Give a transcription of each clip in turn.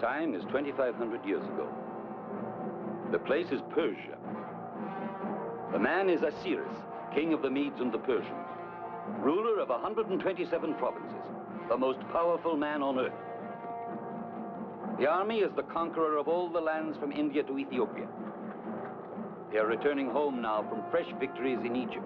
time is 2,500 years ago. The place is Persia. The man is Osiris, king of the Medes and the Persians, ruler of 127 provinces, the most powerful man on earth. The army is the conqueror of all the lands from India to Ethiopia. They are returning home now from fresh victories in Egypt.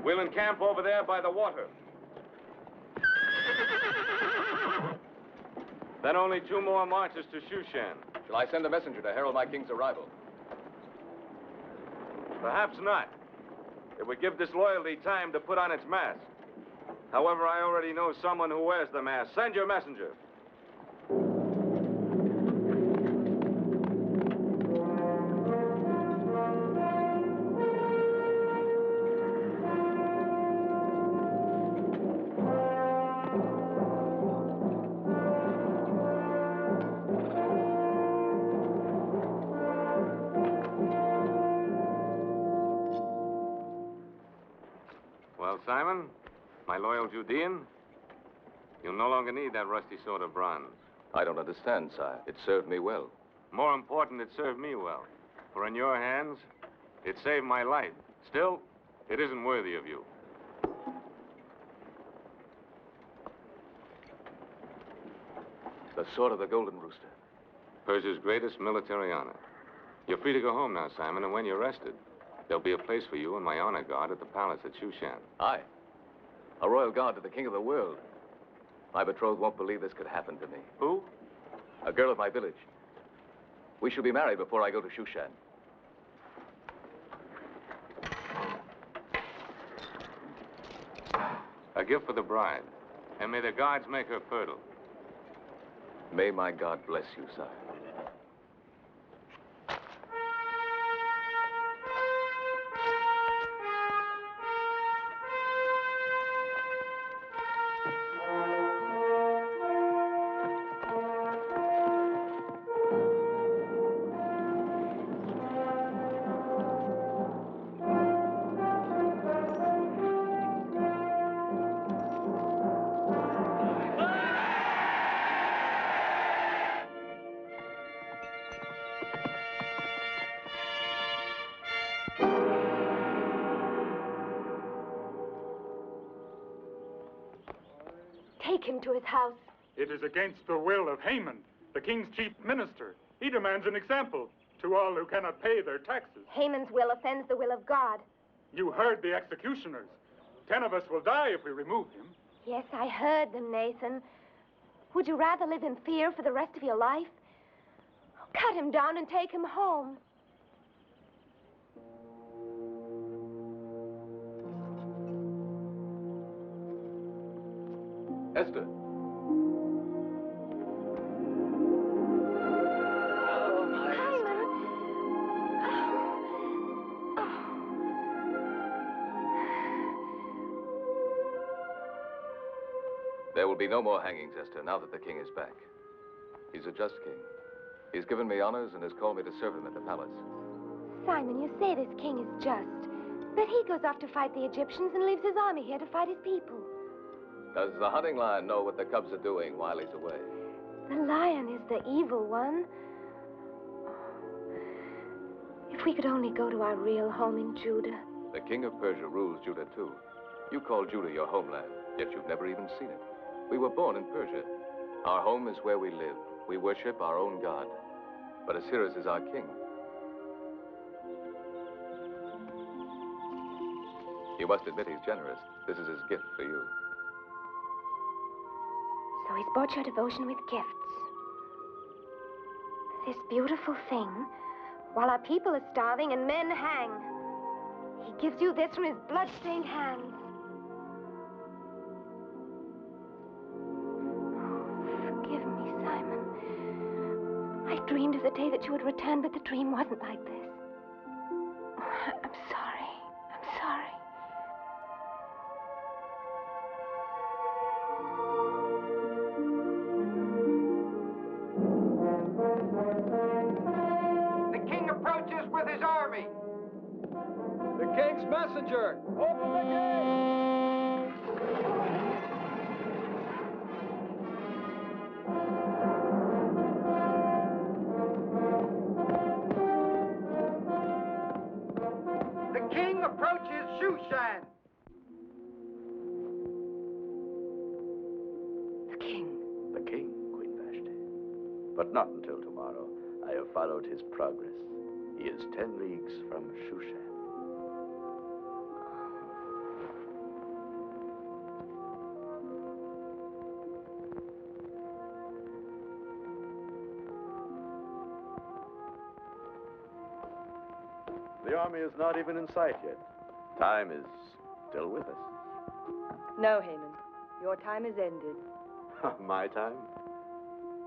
We'll encamp over there by the water. Then only 2 more marches to Shushan. Shall I send a messenger to herald my king's arrival? Perhaps not. It would give disloyalty time to put on its mask. However, I already know someone who wears the mask. Send your messenger. Simon, my loyal Judean, you'll no longer need that rusty sword of bronze. I don't understand, sire. It served me well. More important, it served me well. For in your hands, it saved my life. Still, it isn't worthy of you. The sword of the Golden Rooster. Persia's greatest military honor. You're free to go home now, Simon, and when you're rested, there'll be a place for you in my honor guard at the palace at Shushan. Aye. A royal guard to the king of the world. My betrothed won't believe this could happen to me. Who? A girl of my village. We shall be married before I go to Shushan. A gift for the bride. And may the gods make her fertile. May my God bless you, sire. Take him to his house. It is against the will of Haman, the king's chief minister. He demands an example to all who cannot pay their taxes. Haman's will offends the will of God. You heard the executioners. 10 of us will die if we remove him. Yes, I heard them, Nathan. Would you rather live in fear for the rest of your life? Cut him down and take him home. Esther. There will be no more hangings, Esther, now that the king is back. He's a just king. He's given me honors and has called me to serve him at the palace. Simon, you say this king is just, but he goes off to fight the Egyptians and leaves his army here to fight his people. Does the hunting lion know what the cubs are doing while he's away? The lion is the evil one. If we could only go to our real home in Judah. The king of Persia rules Judah, too. You call Judah your homeland, yet you've never even seen it. We were born in Persia. Our home is where we live. We worship our own God. But Osiris is our king. You must admit he's generous. This is his gift for you. So he's bought your devotion with gifts. This beautiful thing, while our people are starving and men hang. He gives you this from his blood-stained hands. Forgive me, Simon. I dreamed of the day that you would return, but the dream wasn't like this. I'm sorry. I'm sorry. The king approaches with his army. The king's messenger! Open the gate! The king approaches Shushan. The king. The king, Queen Vashti. But not until tomorrow. I have followed his progress. He is 10 leagues from Shushan. The army is not even in sight yet. Time is still with us. No, Haman. Your time is ended. My time?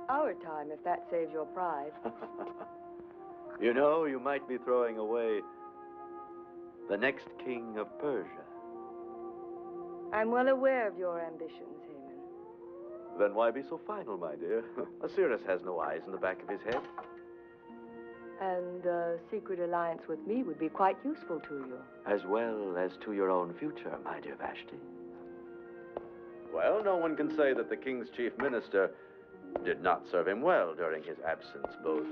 Our time, if that saves your pride. You know, you might be throwing away the next king of Persia. I'm well aware of your ambitions, Haman. Then why be so final, my dear? Osiris has no eyes in the back of his head. And a secret alliance with me would be quite useful to you. As well as to your own future, my dear Vashti. Well, no one can say that the king's chief minister did not serve him well during his absence, both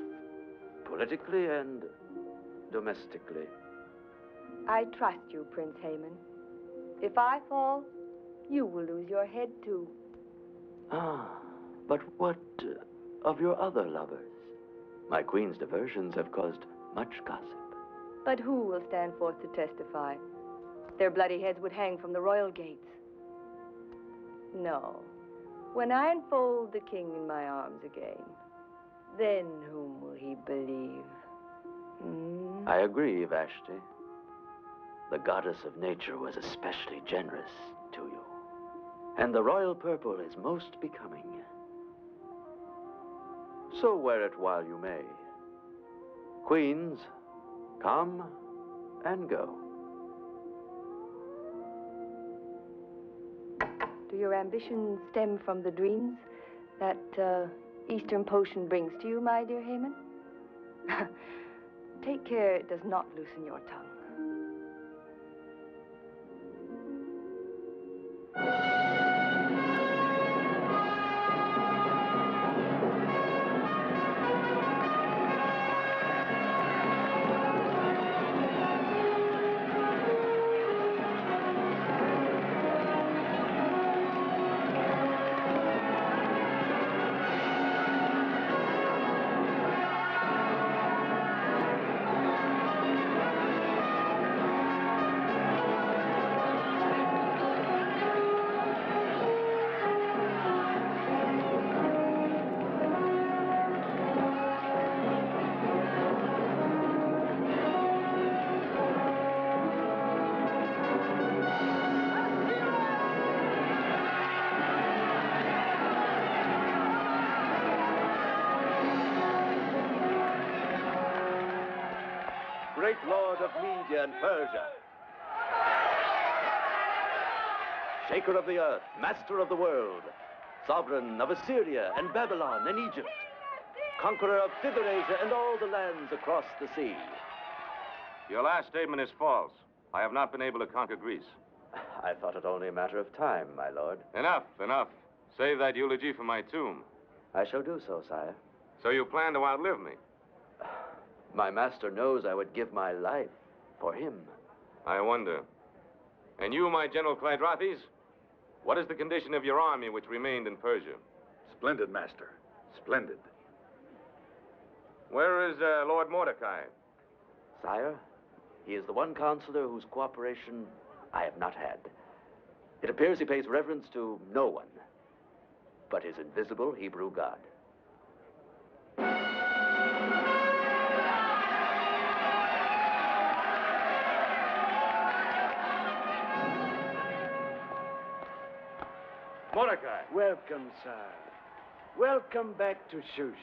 politically and domestically. I trust you, Prince Haman. If I fall, you will lose your head, too. Ah, but what of your other lovers? My queen's diversions have caused much gossip. But who will stand forth to testify? Their bloody heads would hang from the royal gates. No. When I enfold the king in my arms again, then whom will he believe? Hmm? I agree, Vashti. The goddess of nature was especially generous to you. And the royal purple is most becoming. So wear it while you may. Queens, come and go. Do your ambitions stem from the dreams that Eastern potion brings to you, my dear Haman? Take care it does not loosen your tongue. Great lord of Media and Persia, shaker of the earth, master of the world, sovereign of Assyria and Babylon and Egypt, conqueror of thither Asia and all the lands across the sea. Your last statement is false. I have not been able to conquer Greece. I thought it only a matter of time, my lord. Enough, enough. Save that eulogy for my tomb. I shall do so, sire. So you plan to outlive me? My master knows I would give my life for him. I wonder. And you, my General Clydrathes, what is the condition of your army which remained in Persia? Splendid, master. Splendid. Where is Lord Mordecai? Sire, he is the one counselor whose cooperation I have not had. It appears he pays reverence to no one but his invisible Hebrew God. Mordecai. Welcome, sir. Welcome back to Shushan.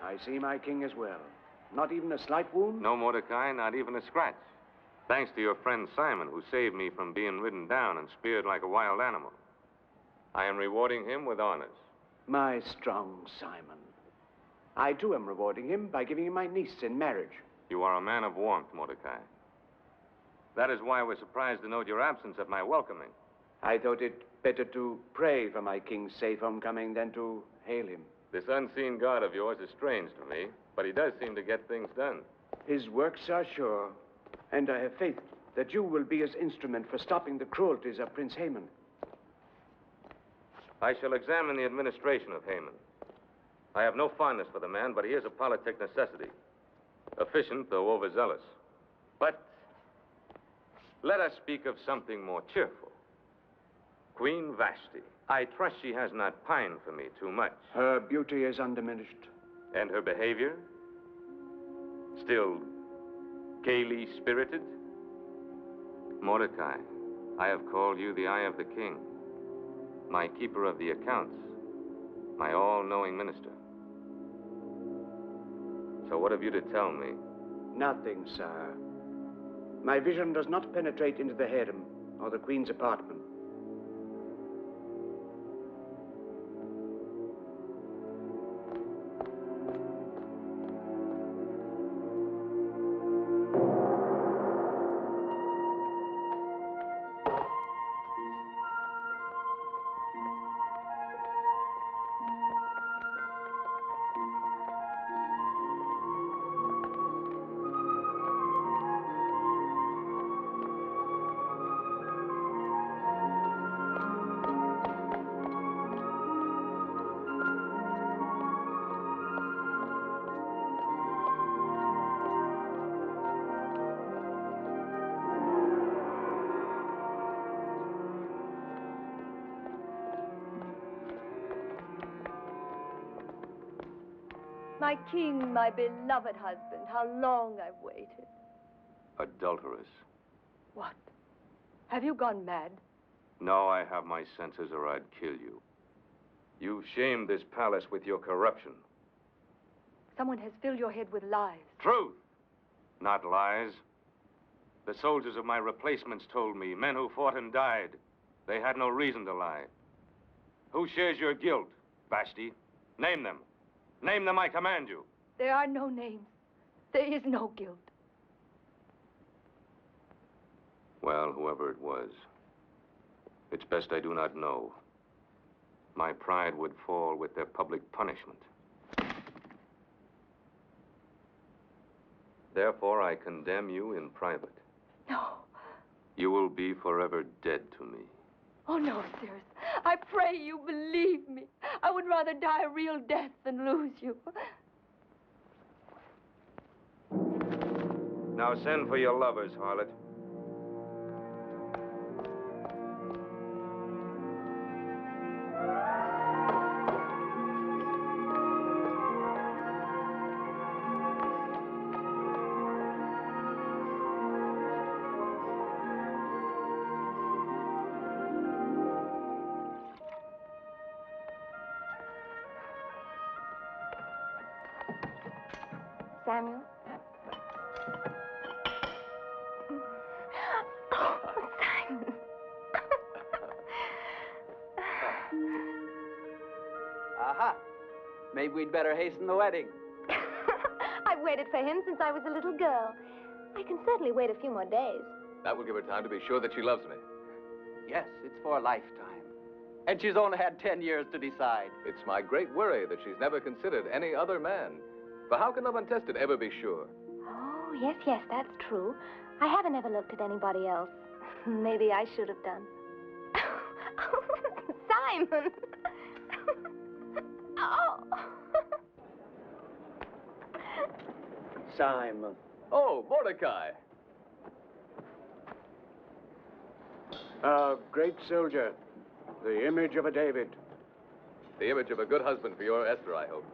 I see my king as well. Not even a slight wound? No, Mordecai, not even a scratch. Thanks to your friend Simon, who saved me from being ridden down and speared like a wild animal. I am rewarding him with honors. My strong Simon. I, too, am rewarding him by giving him my niece in marriage. You are a man of warmth, Mordecai. That is why we're surprised to note your absence at my welcoming. I thought it better to pray for my king's safe homecoming than to hail him. This unseen God of yours is strange to me, but he does seem to get things done. His works are sure, and I have faith that you will be his instrument for stopping the cruelties of Prince Haman. I shall examine the administration of Haman. I have no fondness for the man, but he is a politic necessity. Efficient, though overzealous. But let us speak of something more cheerful. Queen Vashti. I trust she has not pined for me too much. Her beauty is undiminished. And her behavior? Still gaily spirited? Mordecai, I have called you the Eye of the King, my keeper of the accounts, my all-knowing minister. So what have you to tell me? Nothing, sir. My vision does not penetrate into the harem or the queen's apartment. My king, my beloved husband, how long I've waited. Adulteress. What? Have you gone mad? No, I have my senses or I'd kill you. You've shamed this palace with your corruption. Someone has filled your head with lies. Truth, not lies. The soldiers of my replacements told me, men who fought and died, they had no reason to lie. Who shares your guilt, Vashti? Name them. Name them, I command you. There are no names. There is no guilt. Well, whoever it was, it's best I do not know. My pride would fall with their public punishment. Therefore, I condemn you in private. No. You will be forever dead to me. Oh, no, sirs. I pray you believe me. I would rather die a real death than lose you. Now send for your lovers, harlot. Samuel? Oh, Simon. Aha. Maybe we'd better hasten the wedding. I've waited for him since I was a little girl. I can certainly wait a few more days. That will give her time to be sure that she loves me. Yes, it's for a lifetime. And she's only had 10 years to decide. It's my great worry that she's never considered any other man. For how can love untested ever be sure? Oh, yes, that's true. I haven't ever looked at anybody else. Maybe I should have done. Simon! Oh! Simon. Oh, Mordecai. A great soldier. The image of a David. The image of a good husband for your Esther, I hope.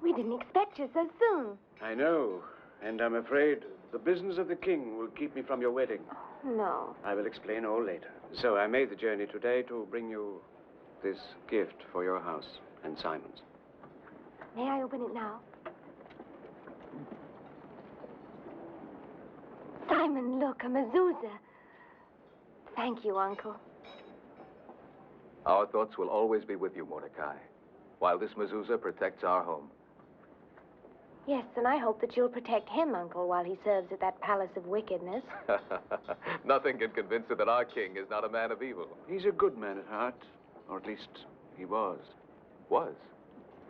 We didn't expect you so soon. I know, and I'm afraid the business of the king will keep me from your wedding. No. I will explain all later. So I made the journey today to bring you this gift for your house and Simon's. May I open it now? Simon, look, a mezuzah. Thank you, Uncle. Our thoughts will always be with you, Mordecai, while this mezuzah protects our home. Yes, and I hope that you'll protect him, Uncle, while he serves at that palace of wickedness. Nothing can convince her that our king is not a man of evil. He's a good man at heart, or at least he was. Was?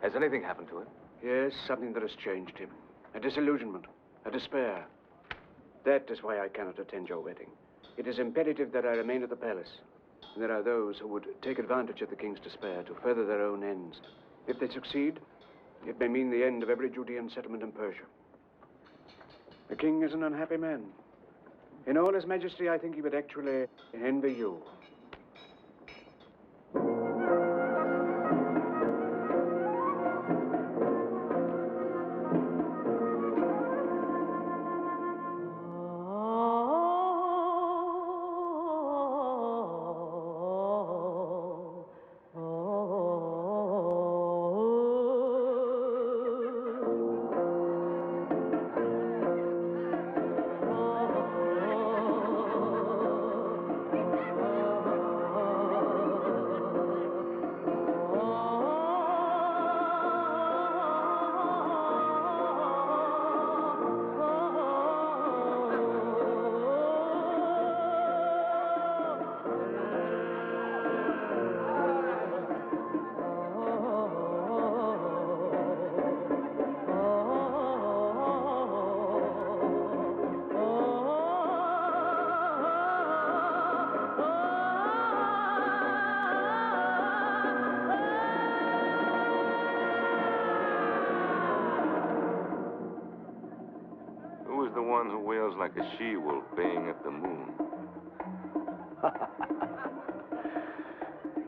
Has anything happened to him? Yes, something that has changed him. A disillusionment, a despair. That is why I cannot attend your wedding. It is imperative that I remain at the palace. There are those who would take advantage of the king's despair to further their own ends. If they succeed, it may mean the end of every Judean settlement in Persia. The king is an unhappy man. In all his majesty, I think he would actually envy you. Who is the one who wails like a she-wolf baying at the moon?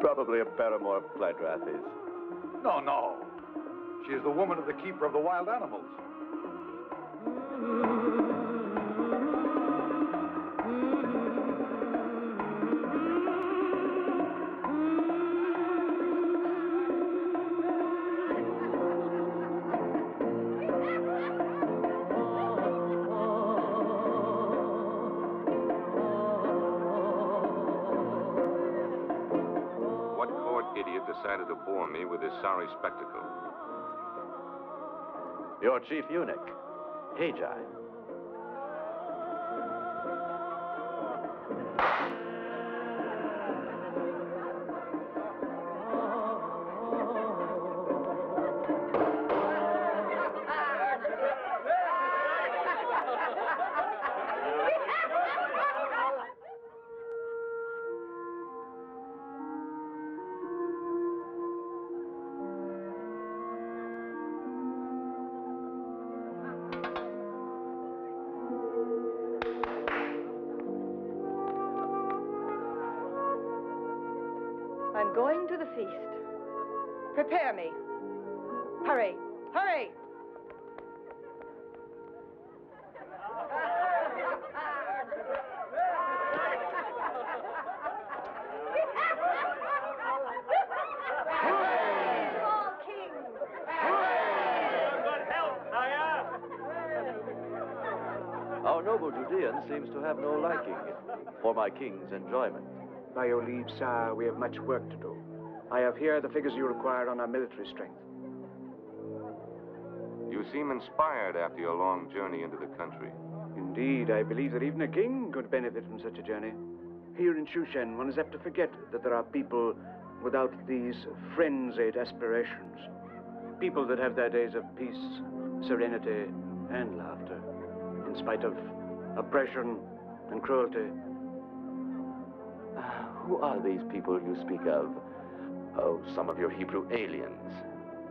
Probably a paramour of Pleidrath's. No, no. She is the woman of the keeper of the wild animals. Decided to bore me with his sorry spectacle. Your chief eunuch, Hagi. I'm going to the feast. Prepare me. Hurry, hurry! Our noble Judean seems to have no liking for my king's enjoyment. By your leave, sire, we have much work to do. I have here the figures you require on our military strength. You seem inspired after your long journey into the country. Indeed, I believe that even a king could benefit from such a journey. Here in Shushan, one is apt to forget that there are people without these frenzied aspirations. People that have their days of peace, serenity, and laughter, in spite of oppression and cruelty. Who are these people you speak of? Oh, some of your Hebrew aliens.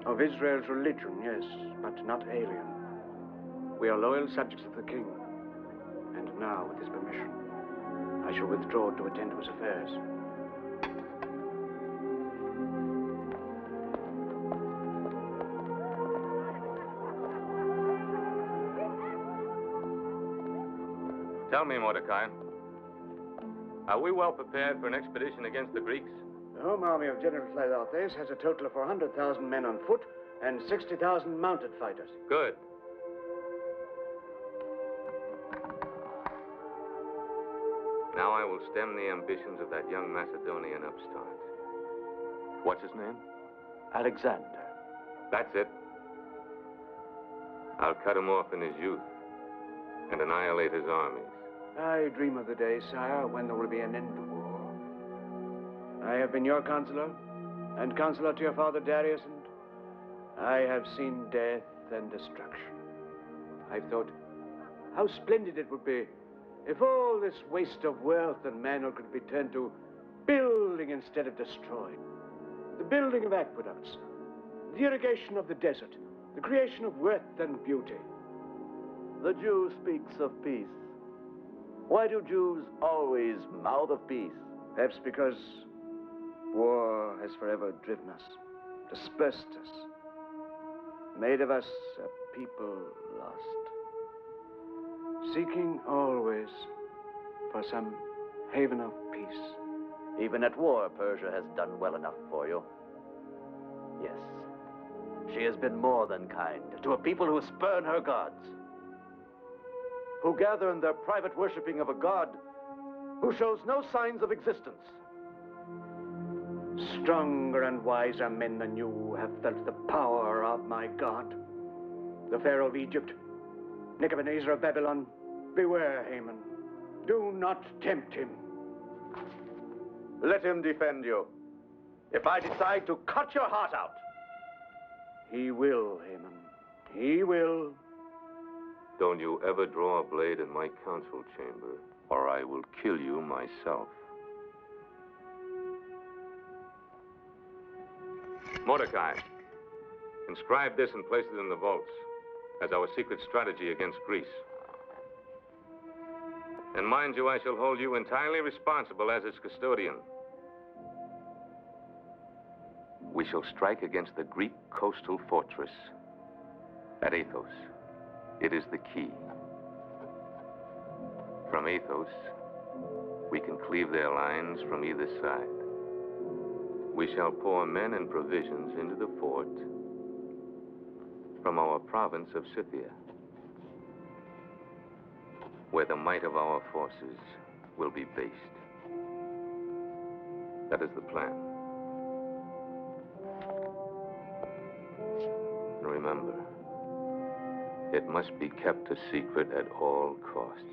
Of Israel's religion, yes, but not alien. We are loyal subjects of the king. And and now, with his permission, I shall withdraw to attend to his affairs. Tell me, Mordecai, are we well prepared for an expedition against the Greeks? The home army of General Philautes has a total of 400,000 men on foot and 60,000 mounted fighters. Good. Now I will stem the ambitions of that young Macedonian upstart. What's his name? Alexander. That's it. I'll cut him off in his youth and annihilate his armies. I dream of the day, sire, when there will be an end to war. I have been your counselor, and counselor to your father Darius, and I have seen death and destruction. I've thought how splendid it would be if all this waste of wealth and manhood could be turned to building instead of destroying. The building of aqueducts, the irrigation of the desert, the creation of worth and beauty. The Jew speaks of peace. Why do Jews always mouth of peace? Perhaps because war has forever driven us, dispersed us, made of us a people lost, seeking always for some haven of peace. Even at war, Persia has done well enough for you. Yes, she has been more than kind to a people who spurn her gods, who gather in their private worshipping of a god who shows no signs of existence. Stronger and wiser men than you have felt the power of my God. The Pharaoh of Egypt, Nebuchadnezzar of Babylon, beware, Haman. Do not tempt him. Let him defend you. If I decide to cut your heart out. He will, Haman. He will. Don't you ever draw a blade in my council chamber, or I will kill you myself. Mordecai, inscribe this and place it in the vaults as our secret strategy against Greece. And mind you, I shall hold you entirely responsible as its custodian. We shall strike against the Greek coastal fortress at Athos. It is the key. From Athos, we can cleave their lines from either side. We shall pour men and provisions into the fort from our province of Scythia, where the might of our forces will be based. That is the plan. And remember, it must be kept a secret at all costs.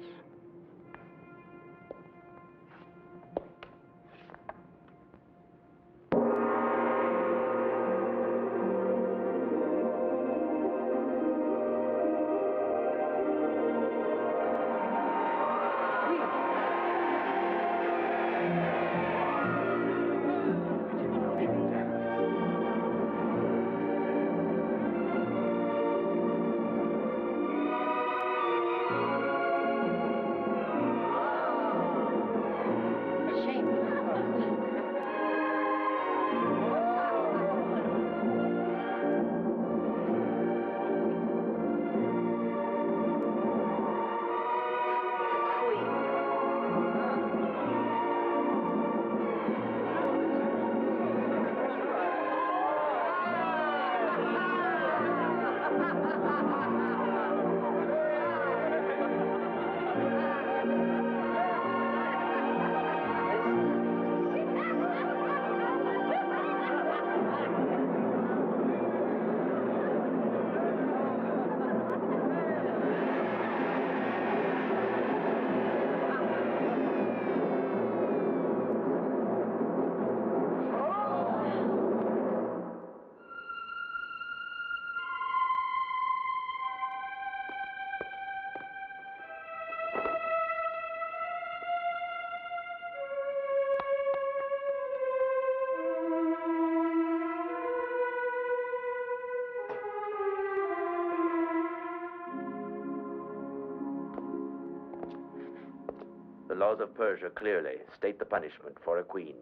The laws of Persia clearly state the punishment for a queen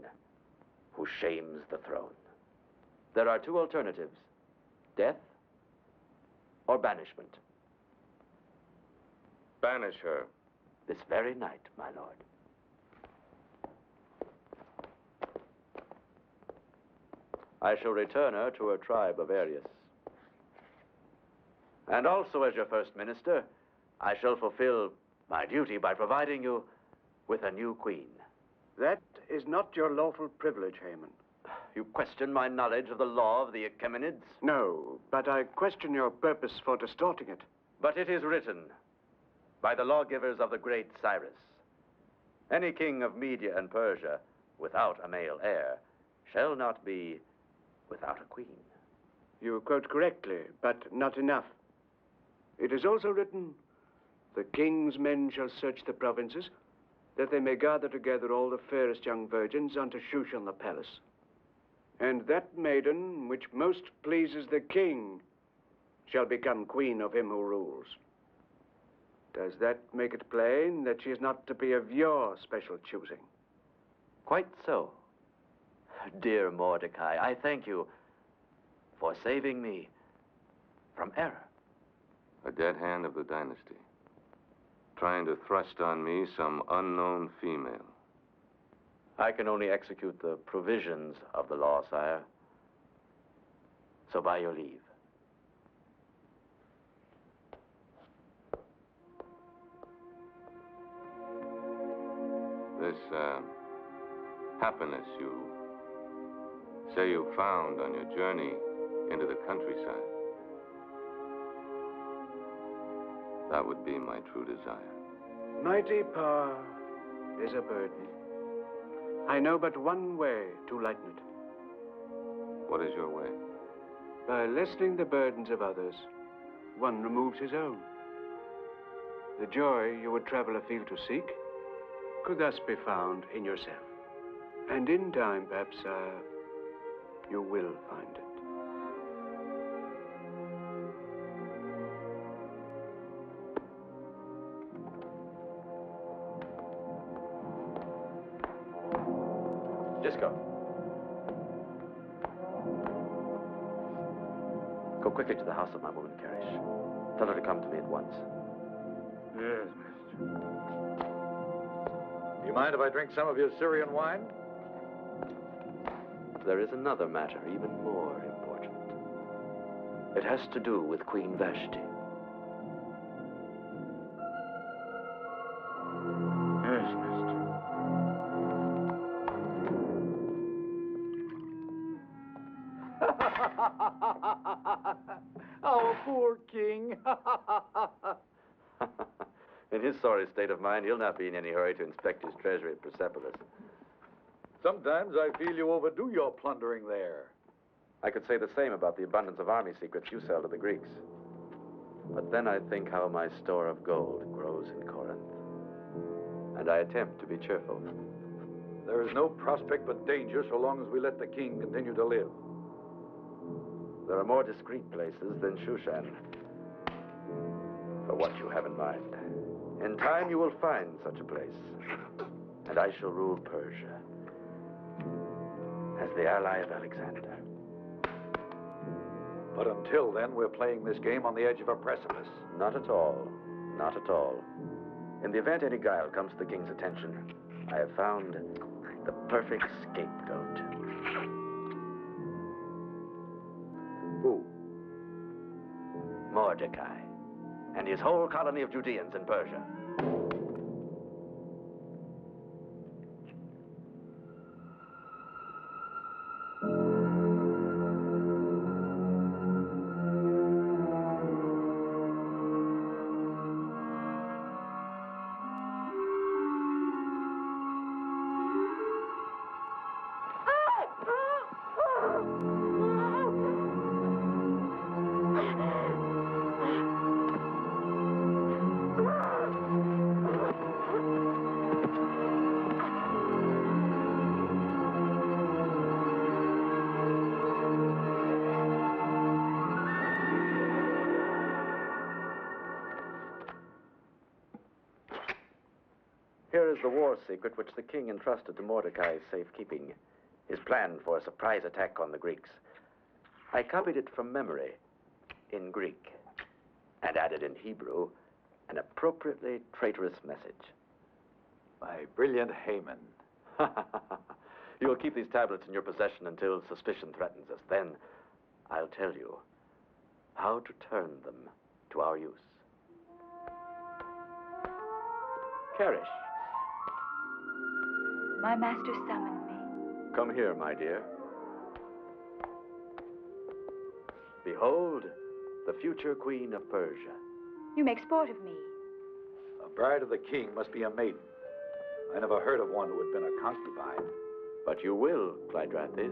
who shames the throne. There are two alternatives: death or banishment. Banish her. This very night, my lord. I shall return her to her tribe of Arius. And also, as your first minister, I shall fulfill my duty by providing you with a new queen. That is not your lawful privilege, Haman. You question my knowledge of the law of the Achaemenids? No, but I question your purpose for distorting it. But it is written by the lawgivers of the great Cyrus: any king of Media and Persia without a male heir shall not be without a queen. You quote correctly, but not enough. It is also written, the king's men shall search the provinces, that they may gather together all the fairest young virgins unto Shushan the palace. And that maiden which most pleases the king shall become queen of him who rules. Does that make it plain that she is not to be of your special choosing? Quite so. Dear Mordecai, I thank you for saving me from error. A dead hand of the Dynasty, trying to thrust on me some unknown female. I can only execute the provisions of the law, sire. So by your leave. This, happiness you say you found on your journey into the countryside, that would be my true desire. Mighty power is a burden. I know but one way to lighten it. What is your way? By lessening the burdens of others, one removes his own. The joy you would travel afield to seek could thus be found in yourself. And in time, perhaps, you will find it. Disco. Go quickly to the house of my woman, Karish. Tell her to come to me at once. Yes, mister. Do you mind if I drink some of your Syrian wine? There is another matter even more important. It has to do with Queen Vashti. Yes, mister. Our poor king. In his sorry state of mind, he'll not be in any hurry to inspect his treasury at Persepolis. Sometimes I feel you overdo your plundering there. I could say the same about the abundance of army secrets you sell to the Greeks. But then I think how my store of gold grows in Corinth. And I attempt to be cheerful. There is no prospect but danger so long as we let the king continue to live. There are more discreet places than Shushan for what you have in mind. In time, you will find such a place. And I shall rule Persia as the ally of Alexander. But until then, we're playing this game on the edge of a precipice. Not at all. Not at all. In the event any guile comes to the king's attention, I have found the perfect scapegoat. Who? Mordecai and his whole colony of Judeans in Persia. Here is the war secret which the king entrusted to Mordecai's safekeeping. His plan for a surprise attack on the Greeks. I copied it from memory in Greek and added in Hebrew an appropriately traitorous message. My brilliant Haman. You'll keep these tablets in your possession until suspicion threatens us. Then I'll tell you how to turn them to our use. Karish. My master summoned me. Come here, my dear. Behold, the future queen of Persia. You make sport of me. A bride of the king must be a maiden. I never heard of one who had been a concubine. But you will, Clydrathis.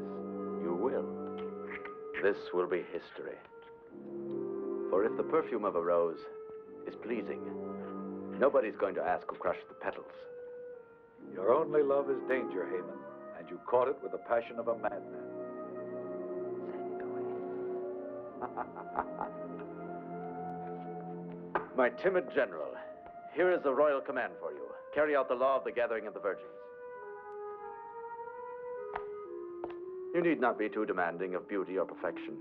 You will. This will be history. For if the perfume of a rose is pleasing, nobody's going to ask who crushed the petals. Your only love is danger, Haman, and you caught it with the passion of a madman. My timid general, here is the royal command for you. Carry out the law of the gathering of the virgins. You need not be too demanding of beauty or perfection,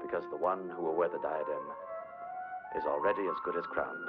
because the one who will wear the diadem is already as good as crowned.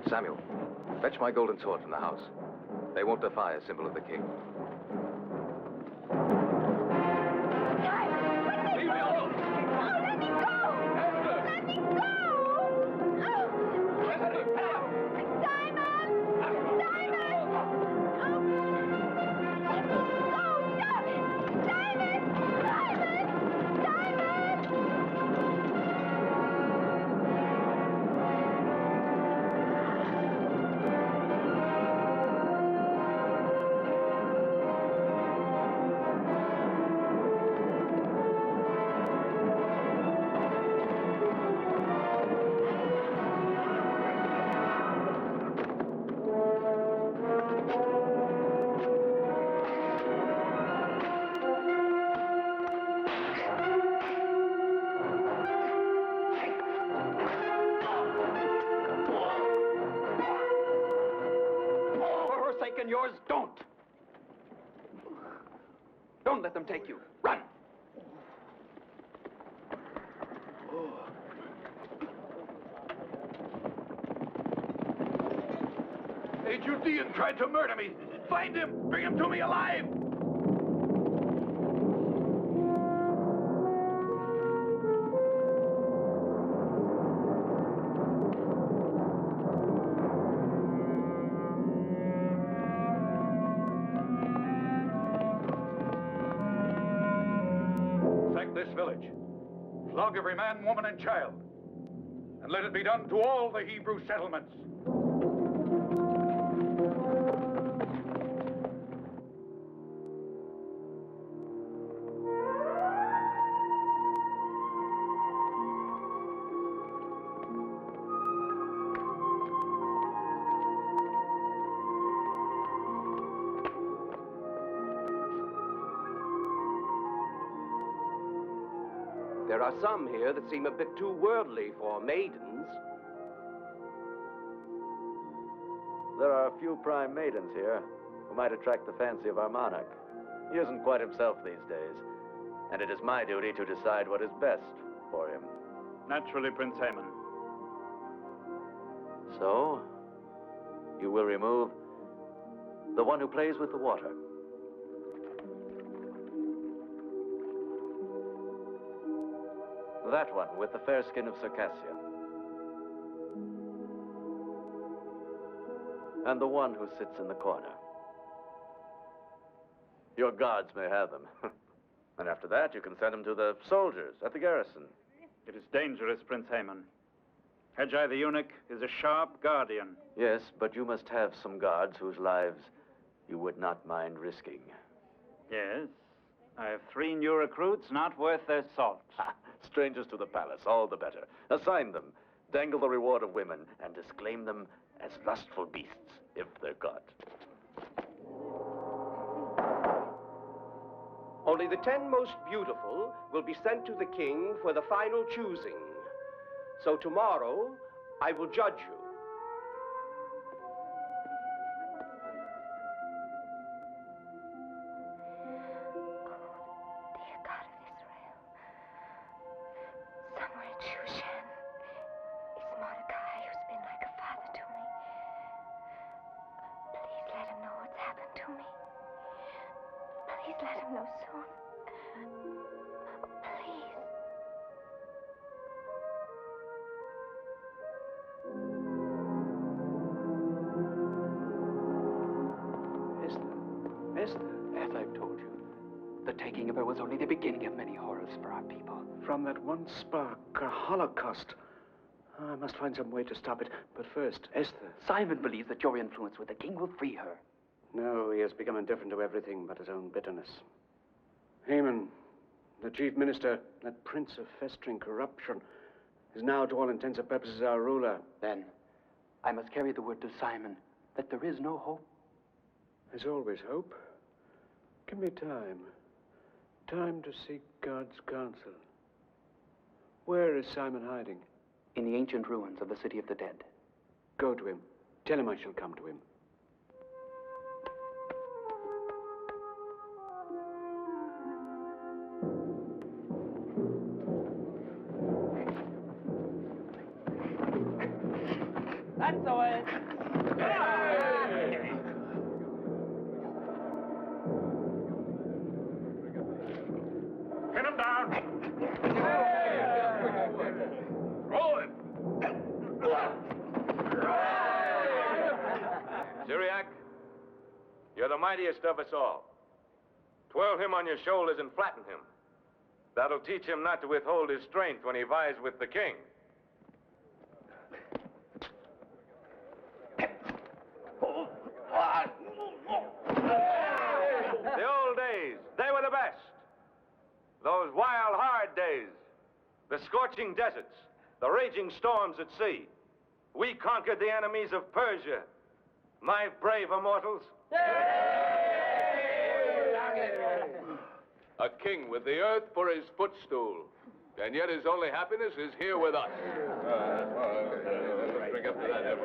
Samuel, fetch my golden sword from the house. They won't defy a symbol of the king. Leave me alone! Oh, let me go! Esther! Let me go! Oh. Esther! Simon! Simon! Oh. Let me go! Stop it! Simon! Simon! Simon! Yours, don't. Don't let them take you. Run. A Judean tried to murder me. Find him. Bring him to me alive. village. Flog every man, woman, and child. And let it be done to all the Hebrew settlements. There are some here that seem a bit too worldly for maidens. There are a few prime maidens here who might attract the fancy of our monarch. He isn't quite himself these days, and it is my duty to decide what is best for him. Naturally, Prince Haman. So, you will remove the one who plays with the water. That one with the fair skin of Circassia. And the one who sits in the corner. Your guards may have them. And after that, you can send them to the soldiers at the garrison. It is dangerous, Prince Haman. Hedjai the eunuch is a sharp guardian. Yes, but you must have some guards whose lives you would not mind risking. Yes. I have 3 new recruits not worth their salt. Strangers to the palace, all the better. Assign them, dangle the reward of women, and disclaim them as lustful beasts, if they're caught. Only the 10 most beautiful will be sent to the king for the final choosing. So tomorrow, I will judge you. As I've told you, the taking of her was only the beginning of many horrors for our people. From that one spark, a holocaust. I must find some way to stop it. But first, Esther. Simon believes that your influence with the king will free her. No, he has become indifferent to everything but his own bitterness. Haman, the chief minister, that prince of festering corruption, is now, to all intents and purposes, our ruler. Then, I must carry the word to Simon that there is no hope. There's always hope. Give me time. Time to seek God's counsel. Where is Simon hiding? In the ancient ruins of the city of the dead. Go to him. Tell him I shall come to him. That's the way. Pin him down. Roll him. Syriac, you're the mightiest of us all. Twirl him on your shoulders and flatten him. That'll teach him not to withhold his strength when he vies with the king. The old days, they were the best. Those wild, hard days. The scorching deserts, the raging storms at sea. We conquered the enemies of Persia. My brave immortals. A king with the earth for his footstool. And yet his only happiness is here with us. Let's bring up to that.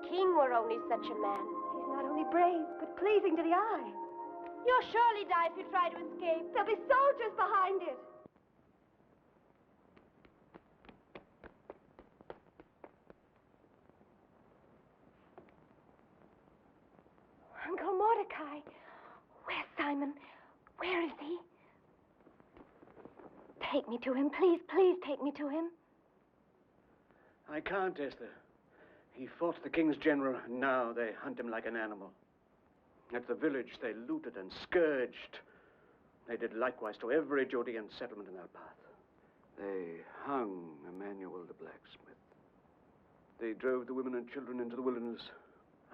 king were only such a man. He's not only brave, but pleasing to the eye. You'll surely die if you try to escape. There'll be soldiers behind it. Uncle Mordecai. Where's Simon? Where is he? Take me to him. Please, please take me to him. I can't, Esther. He fought the king's general, and now they hunt him like an animal. At the village, they looted and scourged. They did likewise to every Judean settlement in our path. They hung Emmanuel the blacksmith. They drove the women and children into the wilderness.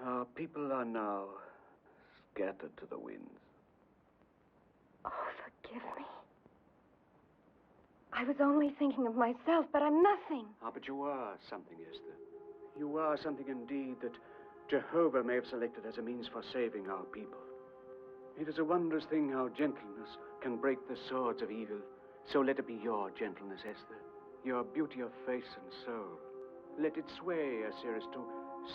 Our people are now scattered to the winds. Oh, forgive me. I was only thinking of myself, but I'm nothing. Ah, but you are something, Esther. You are something indeed that Jehovah may have selected as a means for saving our people. It is a wondrous thing how gentleness can break the swords of evil. So let it be your gentleness, Esther, your beauty of face and soul. Let it sway Osiris to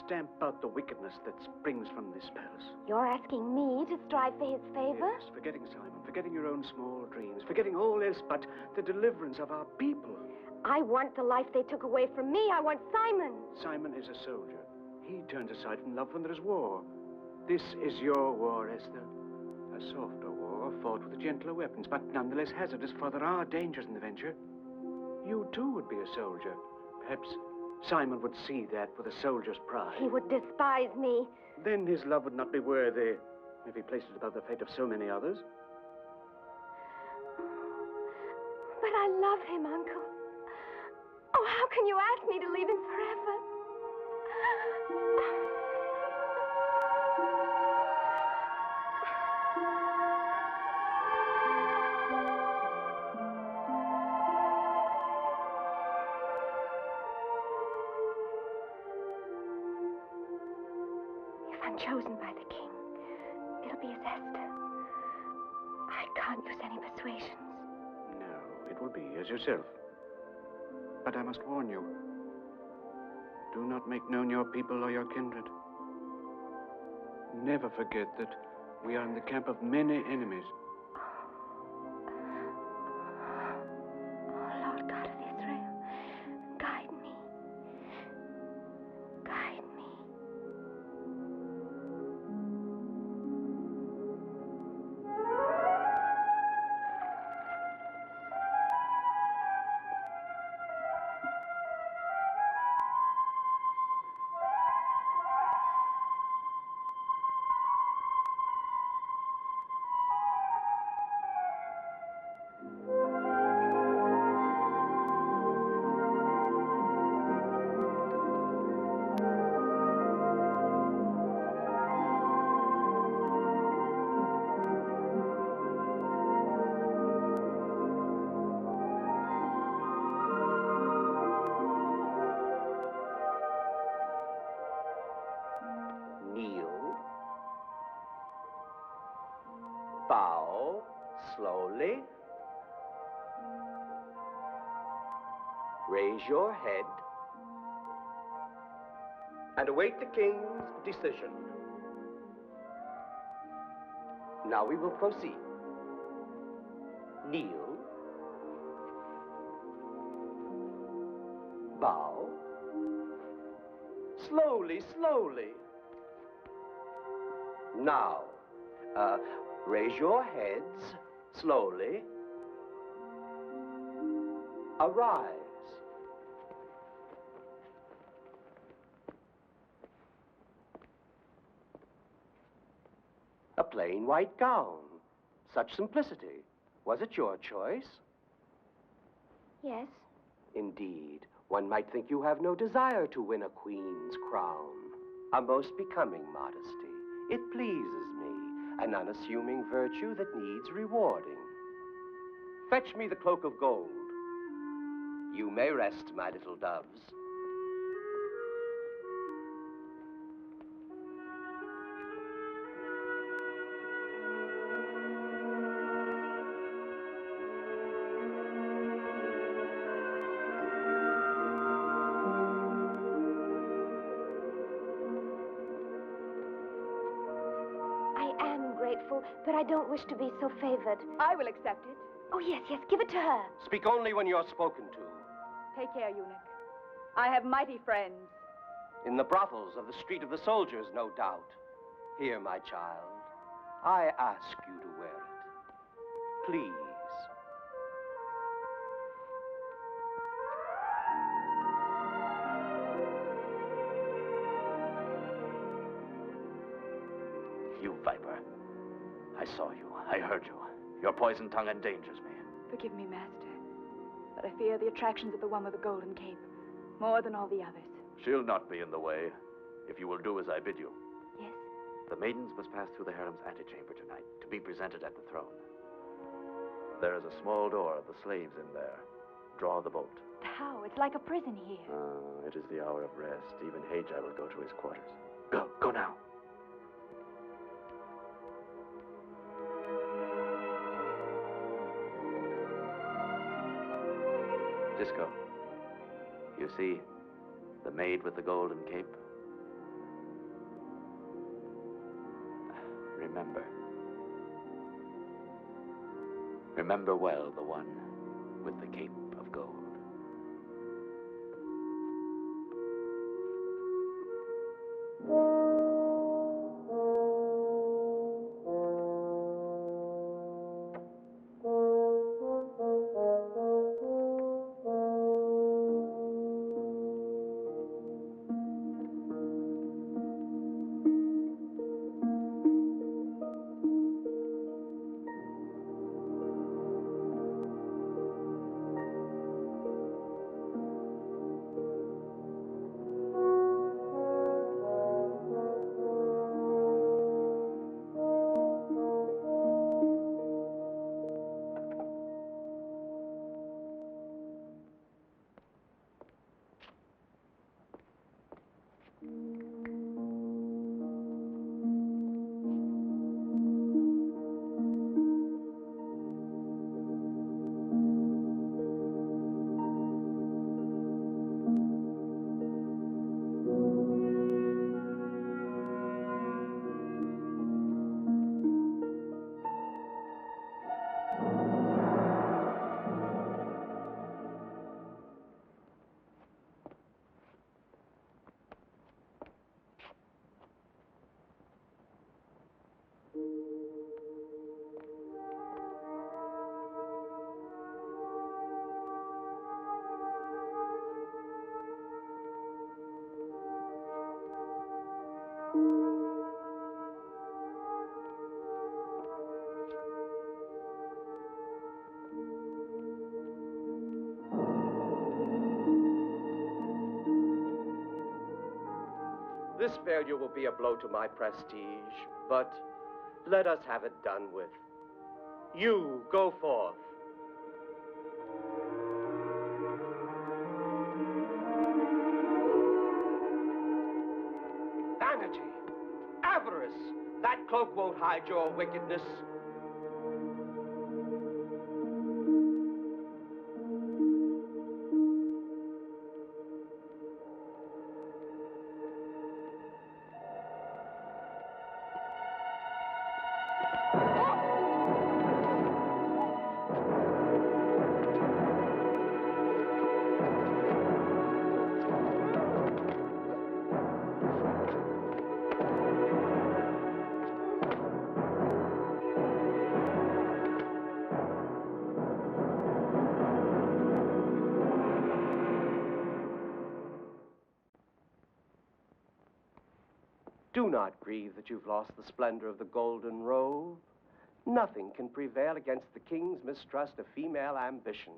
stamp out the wickedness that springs from this palace. You're asking me to strive for his favor? Yes, forgetting Simon, forgetting your own small dreams, forgetting all else but the deliverance of our people. I want the life they took away from me. I want Simon. Simon is a soldier. He turns aside from love when there is war. This is your war, Esther. A softer war, fought with gentler weapons, but nonetheless hazardous, for there are dangers in the venture. You, too, would be a soldier. Perhaps Simon would see that with a soldier's pride. He would despise me. Then his love would not be worthy if he placed it above the fate of so many others. But I love him, Uncle. Oh, how can you ask me to leave him forever? If I'm chosen by the king, it'll be as Esther. I can't use any persuasions. No, it will be as yourself. But I must warn you. Do not make known your people or your kindred. Never forget that we are in the camp of many enemies. Oh, Lord God of Israel, guide me. Guide me. Bow slowly. Raise your head and await the king's decision. Now we will proceed. Kneel. Bow. Slowly, slowly. Now, raise your heads slowly. Arise. A plain white gown. Such simplicity. Was it your choice? Yes. Indeed. One might think you have no desire to win a queen's crown. A most becoming modesty. It pleases me. An unassuming virtue that needs rewarding. Fetch me the cloak of gold. You may rest, my little doves. grateful, but I don't wish to be so favored. I will accept it. Oh, yes, yes, give it to her. Speak only when you're spoken to. Take care, eunuch. I have mighty friends. In the brothels of the Street of the Soldiers, no doubt. Here, my child, I ask you to wear it. Please. You viper. I saw you. I heard you. Your poison tongue endangers me. Forgive me, master, but I fear the attractions of the one with the golden cape more than all the others. She'll not be in the way, if you will do as I bid you. Yes? The maidens must pass through the harem's antechamber tonight to be presented at the throne. There is a small door of the slaves in there. Draw the bolt. How? It's like a prison here. It is the hour of rest. Even Hagi will go to his quarters. Go now. Disco. You see, the maid with the golden cape? Remember. Remember well the one with the cape of gold. This failure will be a blow to my prestige, but let us have it done with. You, go forth. Vanity, avarice, that cloak won't hide your wickedness. Do not grieve that you've lost the splendor of the golden robe. Nothing can prevail against the king's mistrust of female ambition.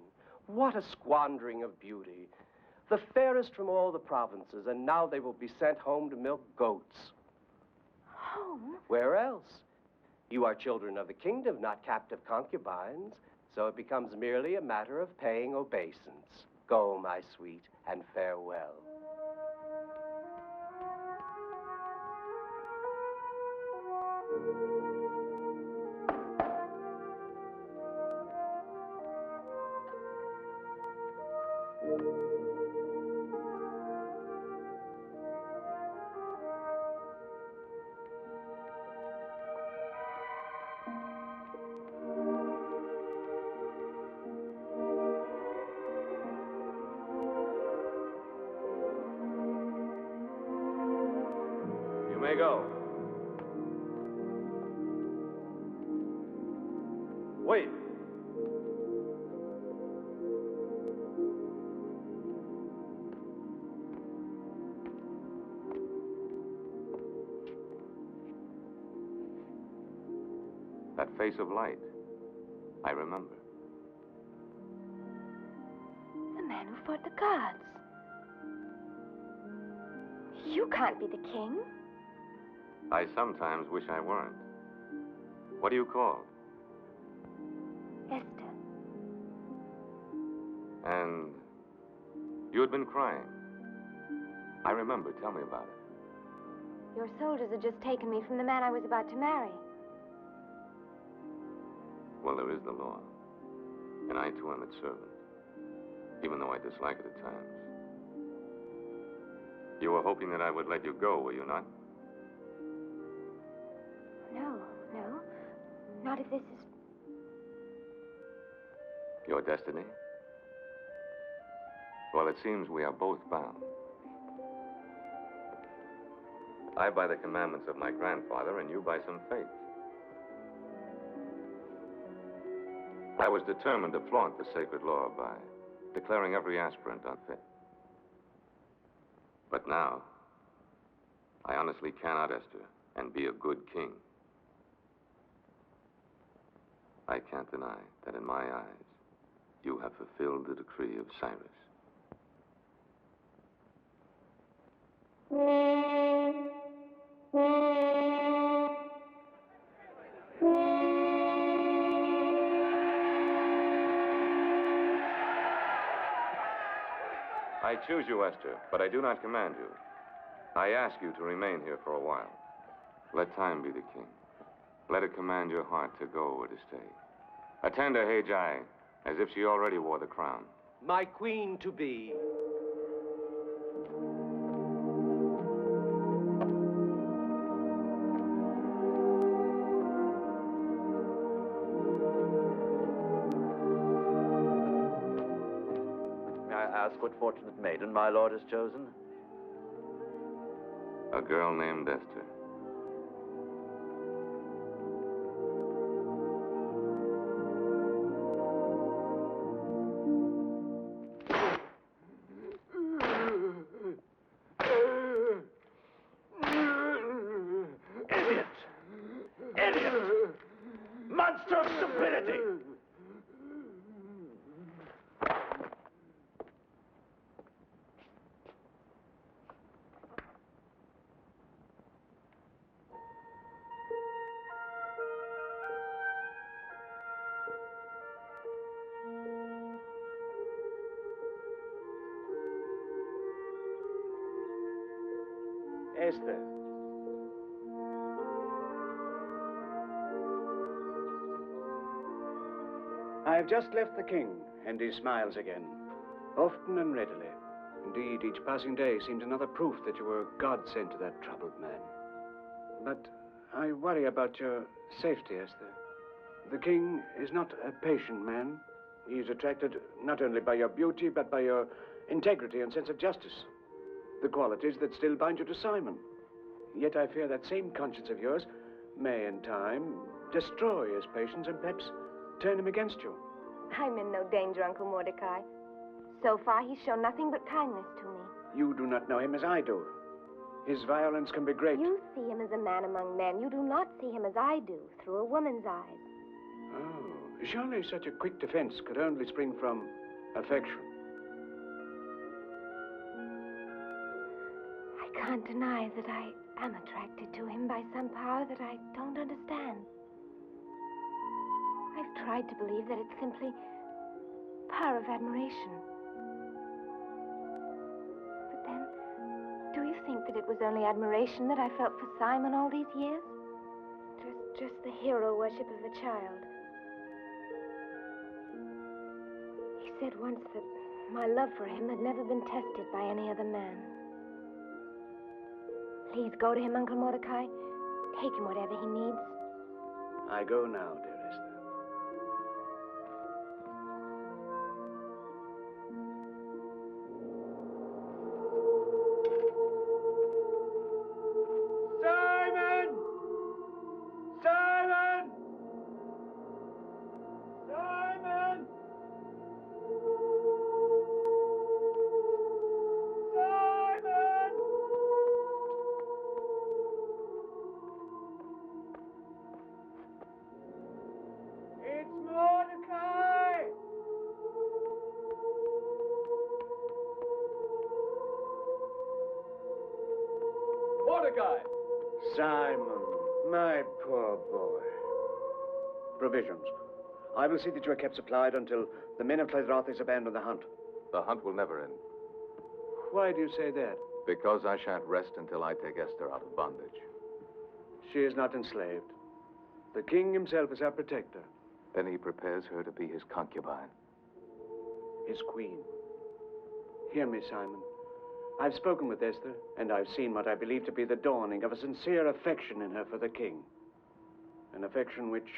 What a squandering of beauty. The fairest from all the provinces, and now they will be sent home to milk goats. Home? Where else? You are children of the kingdom, not captive concubines, so it becomes merely a matter of paying obeisance. Go, my sweet, and farewell. may go. Wait. That face of light. I remember. The man who fought the gods. You can't be the king. I sometimes wish I weren't. What are you called? Esther. And you had been crying. I remember. Tell me about it. Your soldiers had just taken me from the man I was about to marry. Well, there is the law. And I, too, am its servant. Even though I dislike it at times. You were hoping that I would let you go, were you not? No. Not if this is... Your destiny? Well, it seems we are both bound. I by the commandments of my grandfather, and you by some faith. I was determined to flaunt the sacred law by declaring every aspirant unfit. But now, I honestly cannot, Esther, and be a good king. I can't deny that in my eyes, you have fulfilled the decree of Cyrus. I choose you, Esther, but I do not command you. I ask you to remain here for a while. Let time be the king. Let it command your heart to go or to stay. Attend to Haggai as if she already wore the crown. My queen to be. May I ask what fortunate maiden my lord has chosen? A girl named Esther. Monster of stupidity! Esther. I have just left the king, and he smiles again, often and readily. Indeed, each passing day seemed another proof that you were God sent to that troubled man. But I worry about your safety, Esther. The king is not a patient man. He is attracted not only by your beauty, but by your integrity and sense of justice. The qualities that still bind you to Simon. Yet I fear that same conscience of yours may, in time, destroy his patience and perhaps turn him against you. I'm in no danger, Uncle Mordecai. So far, he's shown nothing but kindness to me. You do not know him as I do. His violence can be great. You see him as a man among men. You do not see him as I do, through a woman's eyes. Oh, surely such a quick defense could only spring from affection. I can't deny that I am attracted to him by some power that I don't understand. I've tried to believe that it's simply power of admiration. But then, do you think that it was only admiration that I felt for Simon all these years? Just the hero worship of a child. He said once that my love for him had never been tested by any other man. Please go to him, Uncle Mordecai. Take him whatever he needs. I go now, dear Esther. Sir! Mordecai! Simon, my poor boy. Provisions. I will see that you are kept supplied until the men of Clydrothis abandon the hunt. The hunt will never end. Why do you say that? Because I shan't rest until I take Esther out of bondage. She is not enslaved. The king himself is our protector. Then he prepares her to be his concubine. His queen. Hear me, Simon. I've spoken with Esther, and I've seen what I believe to be the dawning of a sincere affection in her for the king. An affection which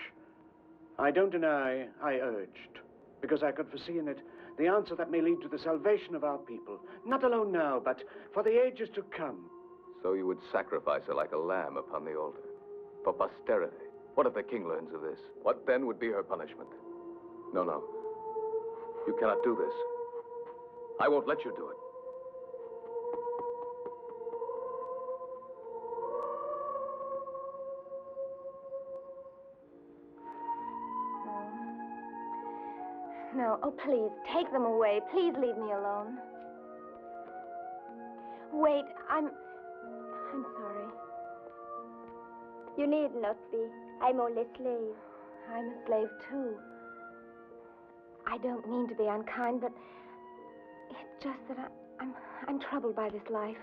I don't deny I urged, because I could foresee in it the answer that may lead to the salvation of our people, not alone now, but for the ages to come. So you would sacrifice her like a lamb upon the altar. For posterity. What if the king learns of this? What then would be her punishment? No, no. You cannot do this. I won't let you do it. No, oh, please, take them away. Please leave me alone. Wait, I'm sorry. You need not be. I'm only a slave. I'm a slave, too. I don't mean to be unkind, but it's just that I'm troubled by this life.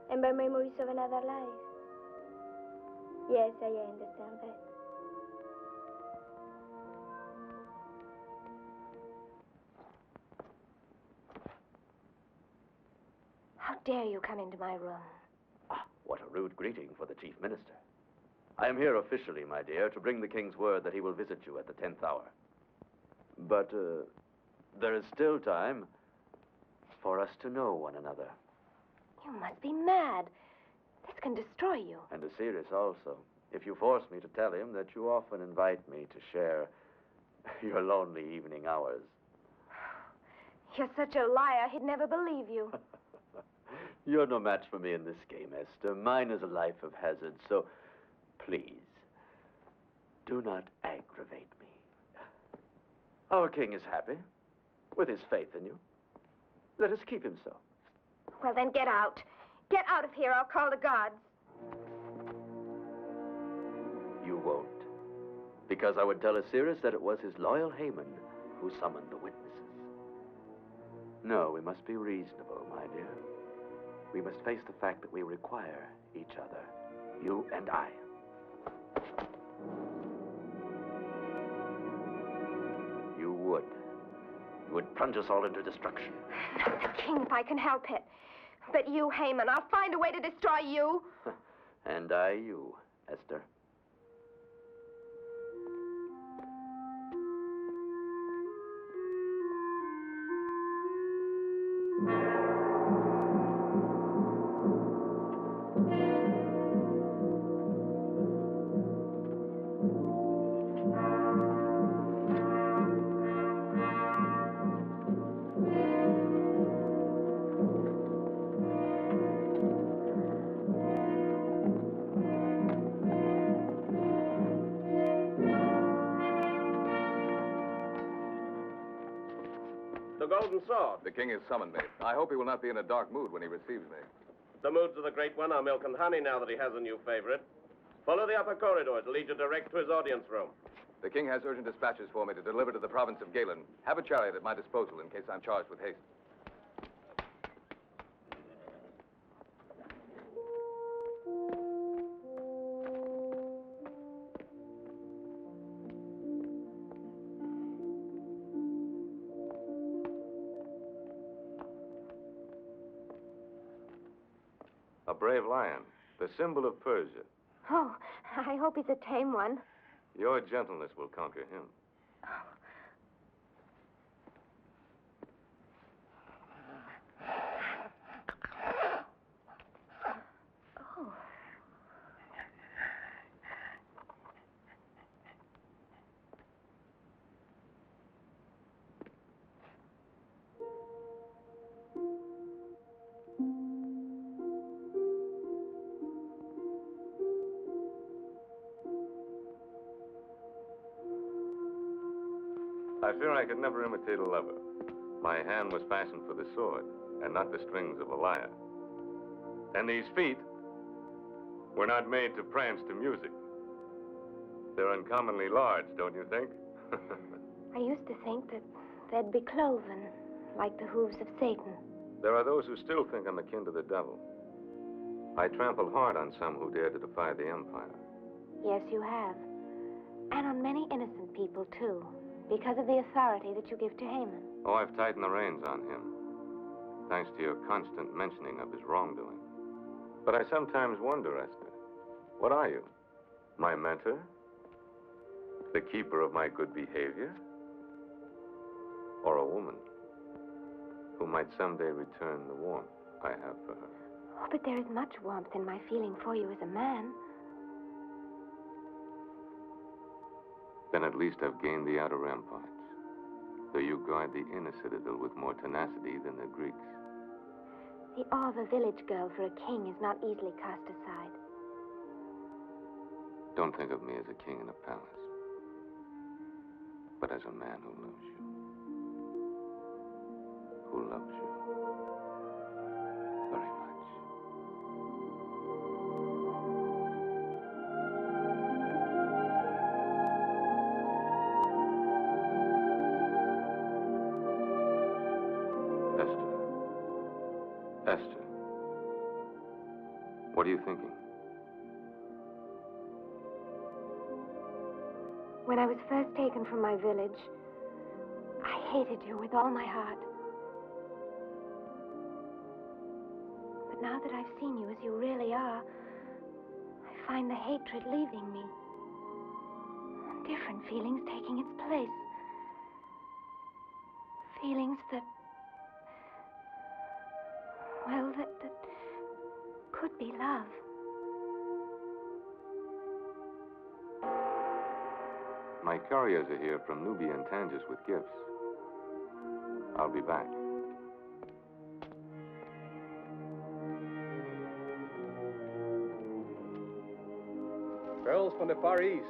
And by memories of another life. Yes, I understand that. How dare you come into my room? Ah, what a rude greeting for the chief minister. I am here officially, my dear, to bring the king's word that he will visit you at the 10th hour. But there is still time for us to know one another. You must be mad. This can destroy you. And Osiris also, if you force me to tell him that you often invite me to share your lonely evening hours. You're such a liar, he'd never believe you. You're no match for me in this game, Esther. Mine is a life of hazard, so please, do not aggravate me. Our king is happy with his faith in you. Let us keep him so. Well, then get out. Get out of here. I'll call the guards. You won't. Because I would tell Osiris that it was his loyal Haman who summoned the witnesses. No, we must be reasonable, my dear. We must face the fact that we require each other, you and I. You would. You would plunge us all into destruction. Not the king if I can help it. But you, Haman, I'll find a way to destroy you. And I you, Esther. The Golden Sword. The king has summoned me. I hope he will not be in a dark mood when he receives me. The moods of the Great One are milk and honey now that he has a new favorite. Follow the upper corridor. It'll lead you direct to his audience room. The king has urgent dispatches for me to deliver to the province of Galen. Have a chariot at my disposal in case I'm charged with haste. A brave lion, the symbol of Persia. Oh, I hope he's a tame one. Your gentleness will conquer him. Oh. I fear I could never imitate a lover. My hand was fashioned for the sword, and not the strings of a lyre. And these feet, We're not made to prance to music. They're uncommonly large, don't you think? I used to think that they'd be cloven, like the hooves of Satan. There are those who still think I'm akin to the devil. I trample hard on some who dare to defy the Empire. Yes, you have. And on many innocent people, too, because of the authority that you give to Haman. Oh, I've tightened the reins on him, thanks to your constant mentioning of his wrongdoing. But I sometimes wonder, Esther, what are you? My mentor? The keeper of my good behavior? Or a woman who might someday return the warmth I have for her? Oh, but there is much warmth in my feeling for you as a man. Then at least I've gained the outer ramparts, though you guard the inner citadel with more tenacity than the Greeks. The awe of a village girl for a king is not easily cast aside. Don't think of me as a king in a palace, but as a man who loves you. Who loves you very much. Esther, what are you thinking? When I was first taken from my village, I hated you with all my heart. But now that I've seen you as you really are, I find the hatred leaving me. And different feelings taking its place. Feelings that, well, that could be love. My couriers are here from Nubia and Tangiers with gifts. I'll be back. Pearls from the Far East.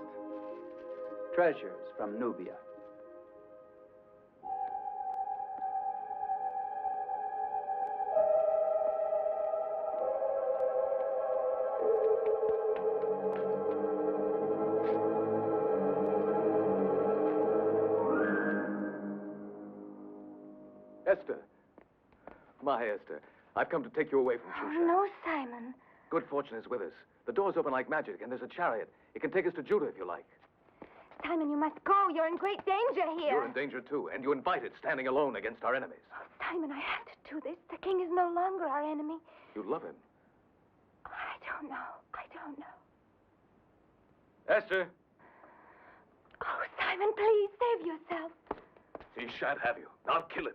Treasures from Nubia. Esther. My Esther, I've come to take you away from Shusha. Oh, no, Simon. Good fortune is with us. The door's open like magic, and there's a chariot. It can take us to Judah if you like. Simon, you must go. You're in great danger here. You're in danger, too, and you invited standing alone against our enemies. Simon, I have to do this. The king is no longer our enemy. You love him. I don't know. I don't know. Esther! Oh, Simon, please, save yourself. He shan't have you. I'll kill him.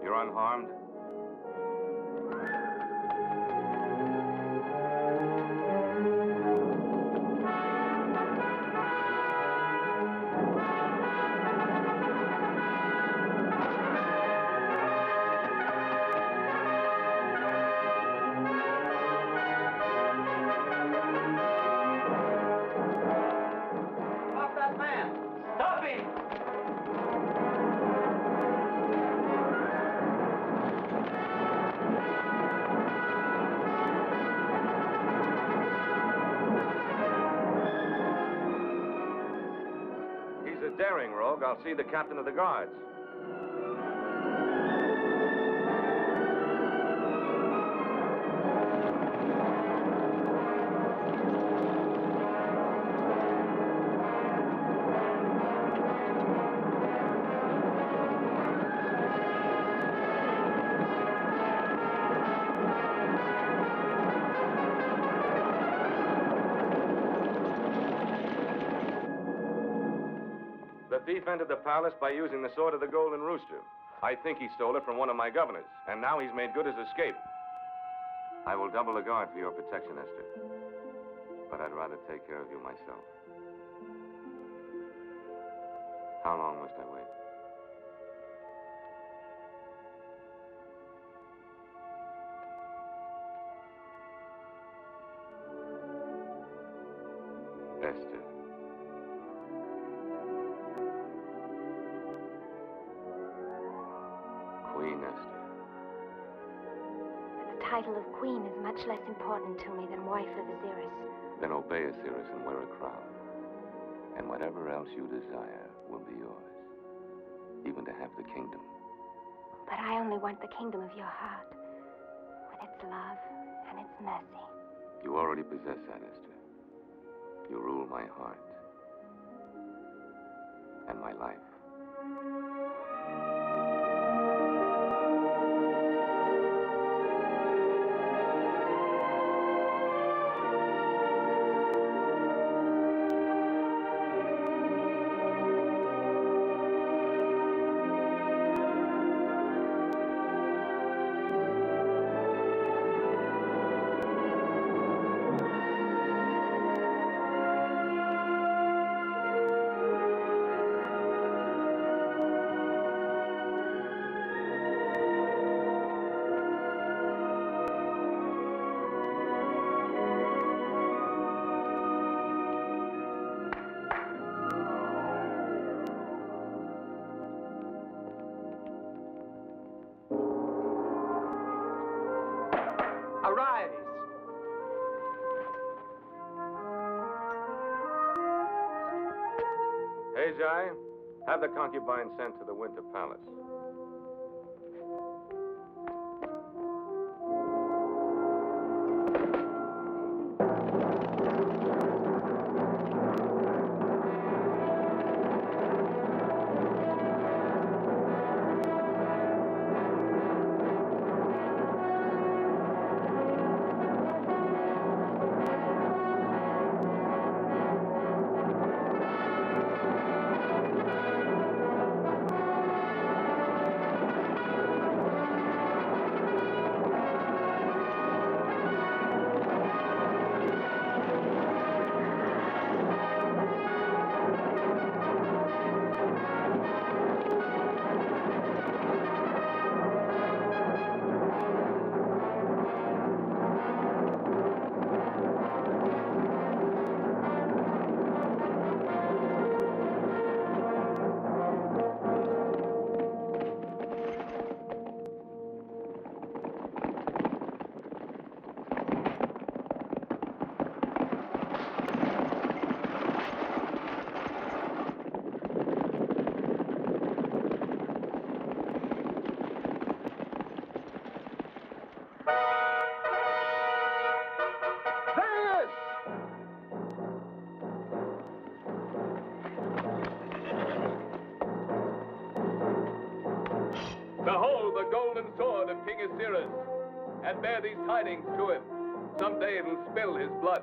You're unharmed? Stop that man! Stop him! He's a daring rogue. I'll see the captain of the guards. The thief entered the palace by using the sword of the Golden Rooster. I think he stole it from one of my governors, and now he's made good his escape. I will double the guard for your protection, Esther. But I'd rather take care of you myself. How long must I wait? Esther. Queen Esther. The title of queen is much less important to me than wife of Osiris. Then obey Osiris and wear a crown. And whatever else you desire will be yours. Even to have the kingdom. But I only want the kingdom of your heart. With its love and its mercy. You already possess that, Esther. You rule my heart. And my life. Arise! Haggai, have the concubine sent to the Winter Palace. Behold the golden sword of King Osiris, and bear these tidings to him. Someday it'll spill his blood.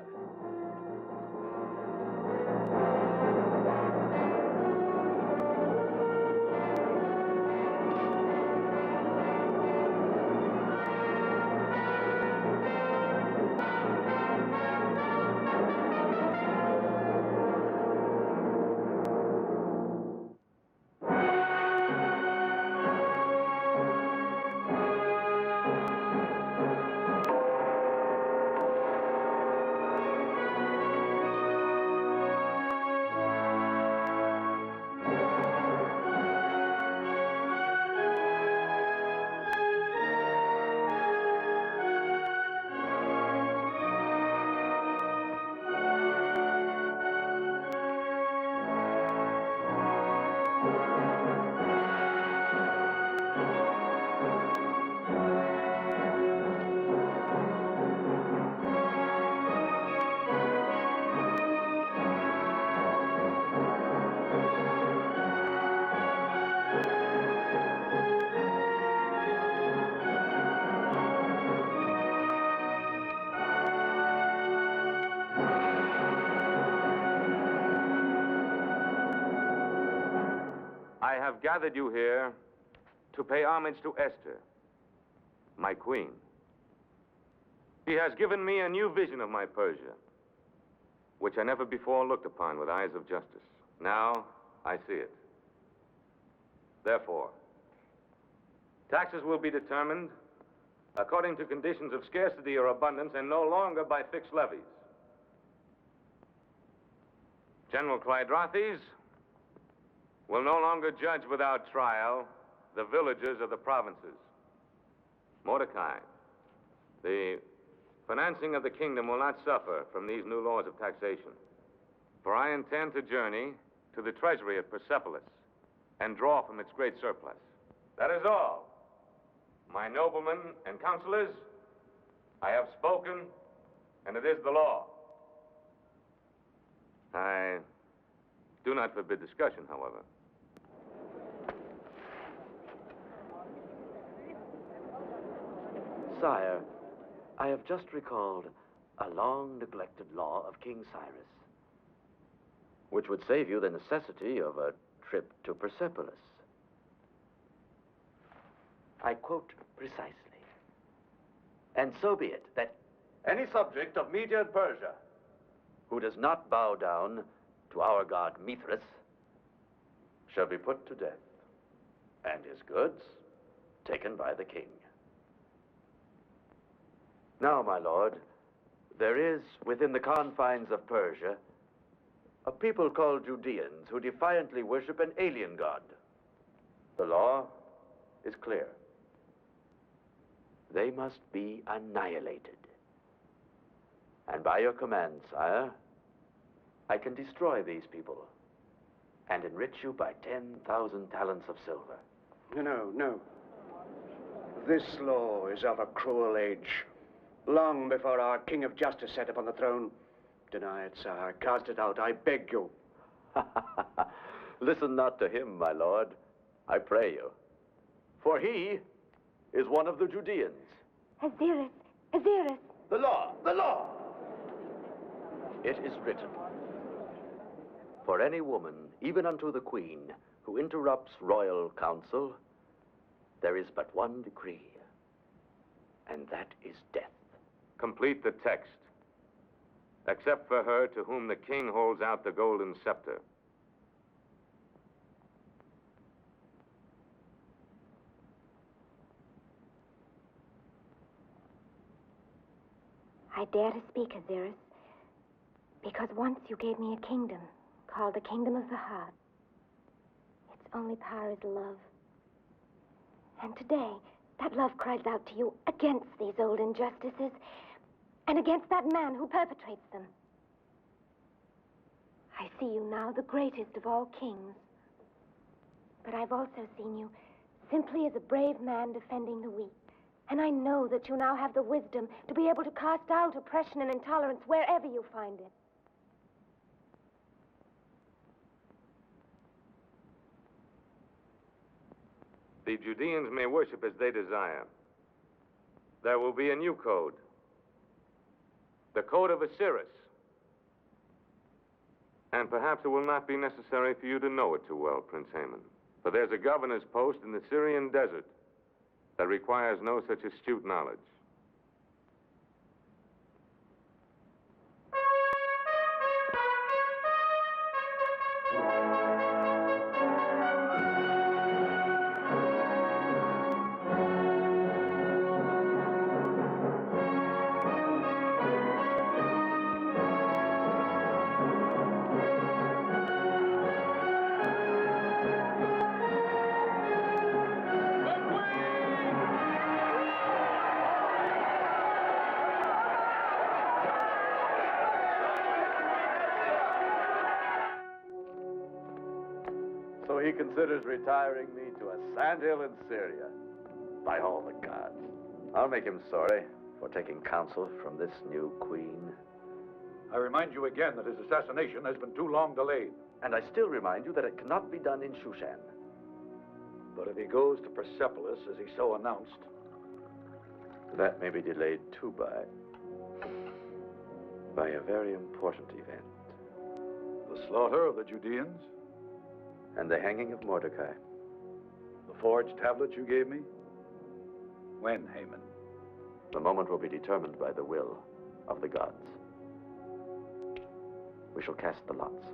I have gathered you here to pay homage to Esther, my queen. She has given me a new vision of my Persia, which I never before looked upon with eyes of justice. Now, I see it. Therefore, taxes will be determined according to conditions of scarcity or abundance and no longer by fixed levies. General Clydrothes will no longer judge without trial the villagers of the provinces. Mordecai, the financing of the kingdom will not suffer from these new laws of taxation. For I intend to journey to the treasury at Persepolis and draw from its great surplus. That is all. My noblemen and counselors, I have spoken, and it is the law. I do not forbid discussion, however. Sire, I have just recalled a long-neglected law of King Cyrus, which would save you the necessity of a trip to Persepolis. I quote precisely. And so be it that any subject of Media and Persia who does not bow down to our god Mithras shall be put to death, and his goods taken by the king. Now, my lord, there is within the confines of Persia a people called Judeans who defiantly worship an alien god. The law is clear. They must be annihilated. And by your command, sire, I can destroy these people and enrich you by 10,000 talents of silver. No, no. This law is of a cruel age. Long before our King of Justice sat upon the throne. Deny it, sire. Cast it out, I beg you. Listen not to him, my lord, I pray you. For he is one of the Judeans. Aziris! The law! The law! It is written, for any woman, even unto the queen, who interrupts royal counsel, there is but one decree, and that is death. Complete the text. Except for her to whom the king holds out the golden scepter. I dare to speak, Aziris, because once you gave me a kingdom called the Kingdom of the Heart. Its only power is love. And today, that love cries out to you against these old injustices and against that man who perpetrates them. I see you now, the greatest of all kings. But I've also seen you simply as a brave man defending the weak. And I know that you now have the wisdom to be able to cast out oppression and intolerance wherever you find it. The Judeans may worship as they desire. There will be a new code. The code of Osiris. And perhaps it will not be necessary for you to know it too well, Prince Haman. For there's a governor's post in the Syrian desert that requires no such astute knowledge. So he considers retiring me to a sandhill in Syria. By all the gods. I'll make him sorry for taking counsel from this new queen. I remind you again that his assassination has been too long delayed. And I still remind you that it cannot be done in Shushan. But if he goes to Persepolis, as he so announced... That may be delayed too by a very important event. The slaughter of the Judeans? And the hanging of Mordecai. The forged tablet you gave me? When, Haman? The moment will be determined by the will of the gods. We shall cast the lots.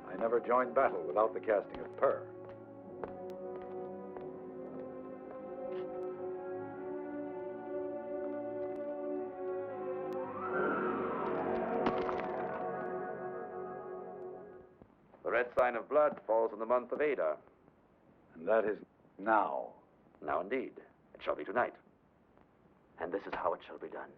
I never joined battle without the casting of pur. sign of blood falls in the month of Adar. And that is now. Now, indeed. It shall be tonight. And this is how it shall be done.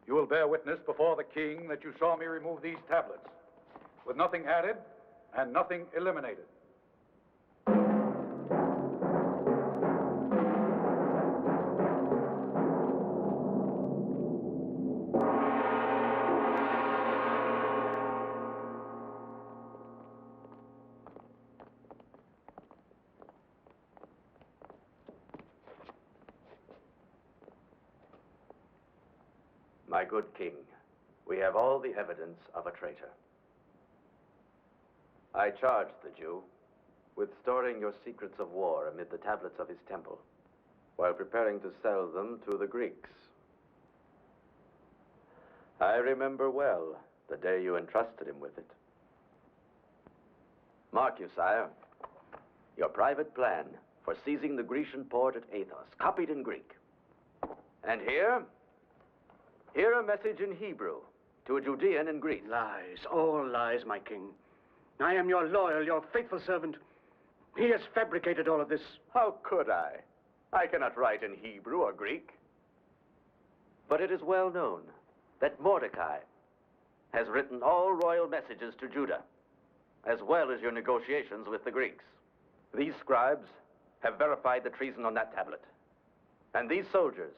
You will bear witness before the king that you saw me remove these tablets, with nothing added and nothing eliminated. My good king, we have all the evidence of a traitor. I charged the Jew with storing your secrets of war amid the tablets of his temple, while preparing to sell them to the Greeks. I remember well the day you entrusted him with it. Mark you, sire, your private plan for seizing the Grecian port at Athos, copied in Greek. And here a message in Hebrew to a Judean in Greece. Lies, all lies, my king. I am your loyal, your faithful servant. He has fabricated all of this. How could I? I cannot write in Hebrew or Greek. But it is well known that Mordecai has written all royal messages to Judah, as well as your negotiations with the Greeks. These scribes have verified the treason on that tablet. And these soldiers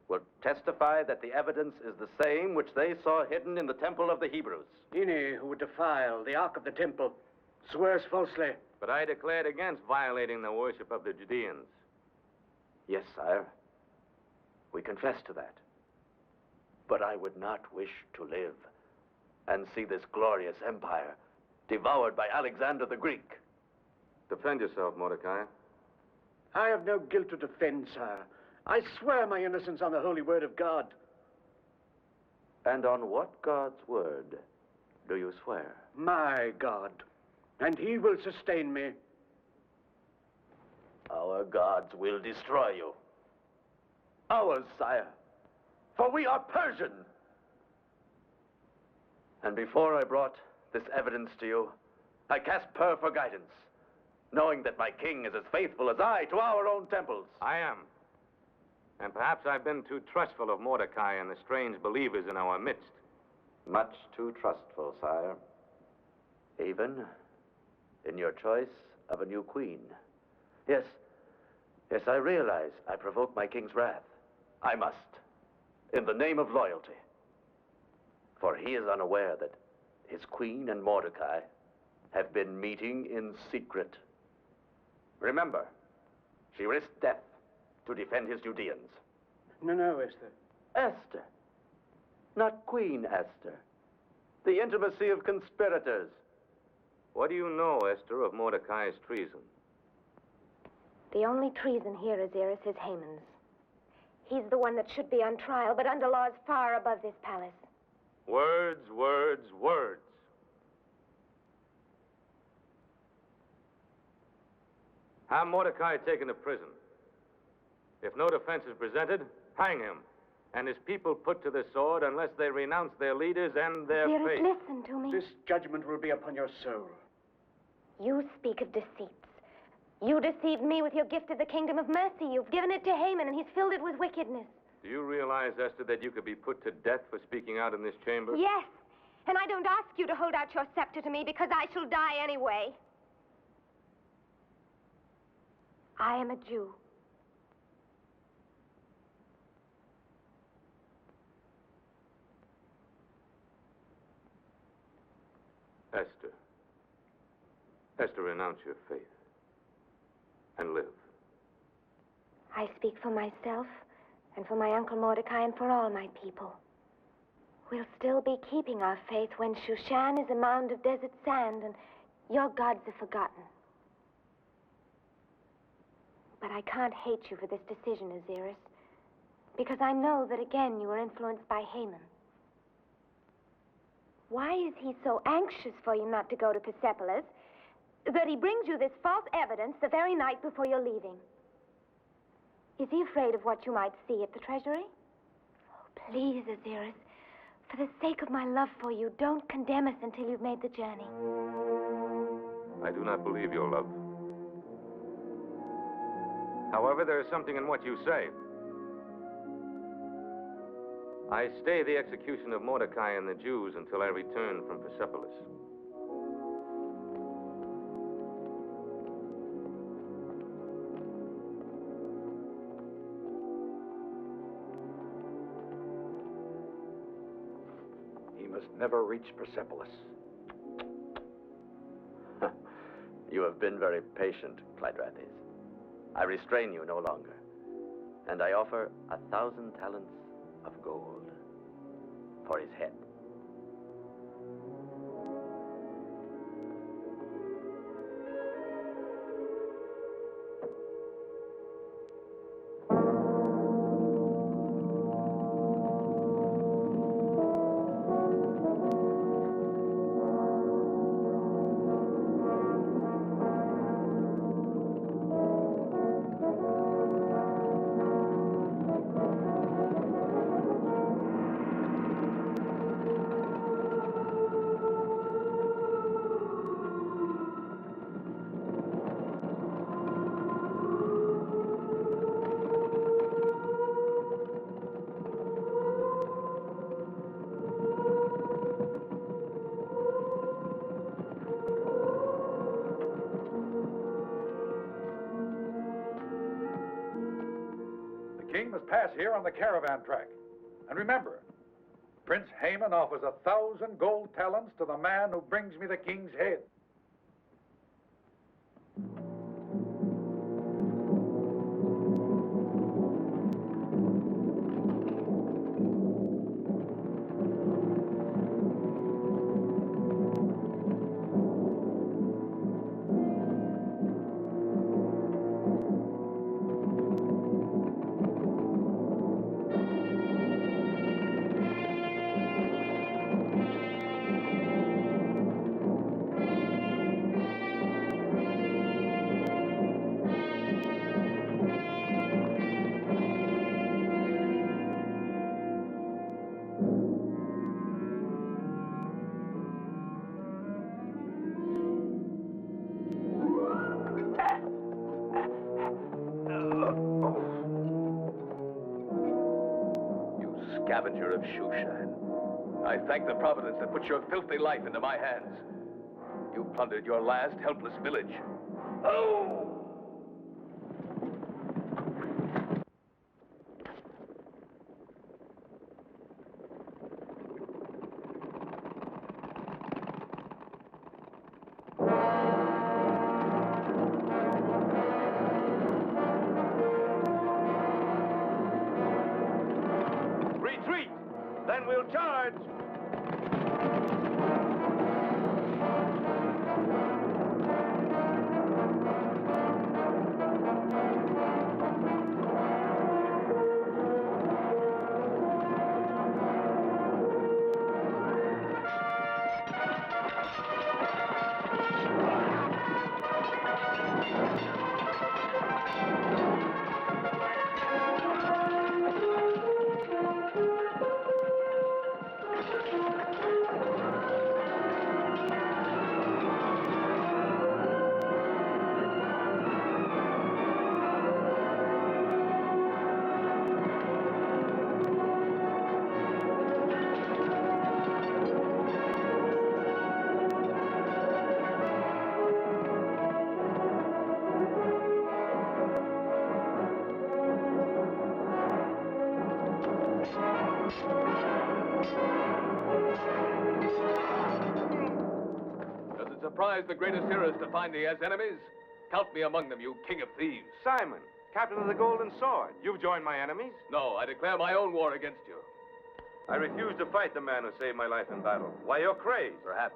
will testify that the evidence is the same which they saw hidden in the temple of the Hebrews. Any who would defile the ark of the temple swears falsely. But I declared against violating the worship of the Judeans. Yes, sire. We confess to that. But I would not wish to live and see this glorious empire devoured by Alexander the Greek. Defend yourself, Mordecai. I have no guilt to defend, sire. I swear my innocence on the holy word of God. And on what God's word do you swear? My God. And he will sustain me. Our gods will destroy you. Ours, sire. For we are Persian. And before I brought this evidence to you, I cast Pur for guidance, knowing that my king is as faithful as I to our own temples. I am. And perhaps I've been too trustful of Mordecai and the strange believers in our midst. Much too trustful, sire. Even in your choice of a new queen. Yes, I realize I provoke my king's wrath. I must, in the name of loyalty. For he is unaware that his queen and Mordecai have been meeting in secret. Remember, she risked death to defend his Judeans. No, Esther. Esther. Not Queen Esther. The intimacy of conspirators. What do you know, Esther, of Mordecai's treason? The only treason here, Aziris, is Haman's. He's the one that should be on trial, but under laws far above this palace. Words, words, words. Have Mordecai taken to prison. If no defense is presented, hang him, and his people put to the sword unless they renounce their leaders and their faith. Listen to me. This judgment will be upon your soul. You speak of deceits. You deceived me with your gift of the kingdom of mercy. You've given it to Haman, and he's filled it with wickedness. Do you realize, Esther, that you could be put to death for speaking out in this chamber? Yes, and I don't ask you to hold out your scepter to me because I shall die anyway. I am a Jew. Esther, renounce your faith. and live. I speak for myself and for my Uncle Mordecai and for all my people. We'll still be keeping our faith when Shushan is a mound of desert sand and your gods are forgotten. But I can't hate you for this decision, Osiris, because I know that again you were influenced by Haman. Why is he so anxious for you not to go to Persepolis that he brings you this false evidence the very night before you're leaving? Is he afraid of what you might see at the treasury? Oh, please, Osiris, for the sake of my love for you, don't condemn us until you've made the journey. I do not believe your love. However, there is something in what you say. I stay the execution of Mordecai and the Jews until I return from Persepolis. He must never reach Persepolis. You have been very patient, Clydrates. I restrain you no longer, and I offer 1,000 talents of gold for his head. Pass here on the caravan track. And remember, Prince Haman offers 1,000 gold talents to the man who brings me the king's head. Scavenger of Shushan, I thank the providence that put your filthy life into my hands. You plundered your last helpless village. Oh! We'll charge. Does it surprise the great Osiris to find he has enemies? Count me among them, you king of thieves. Simon, captain of the Golden Sword. You've joined my enemies? No, I declare my own war against you. I refuse to fight the man who saved my life in battle. Why, you're crazed. Perhaps.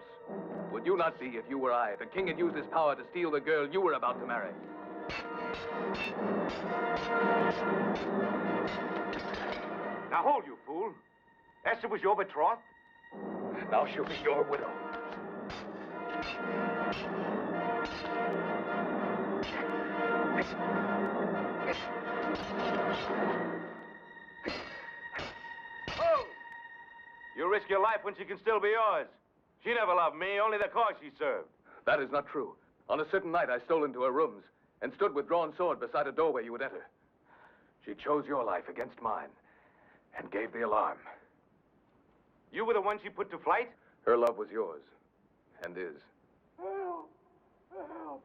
Would you not be if you were I? The king had used his power to steal the girl you were about to marry. Now hold, you fool. Esther was your betrothed? Now she'll be your widow. Oh! You risk your life when she can still be yours. She never loved me, only the cause she served. That is not true. On a certain night, I stole into her rooms and stood with drawn sword beside a doorway you would enter. She chose your life against mine and gave the alarm. You were the one she put to flight? Her love was yours, and is. Help! Help!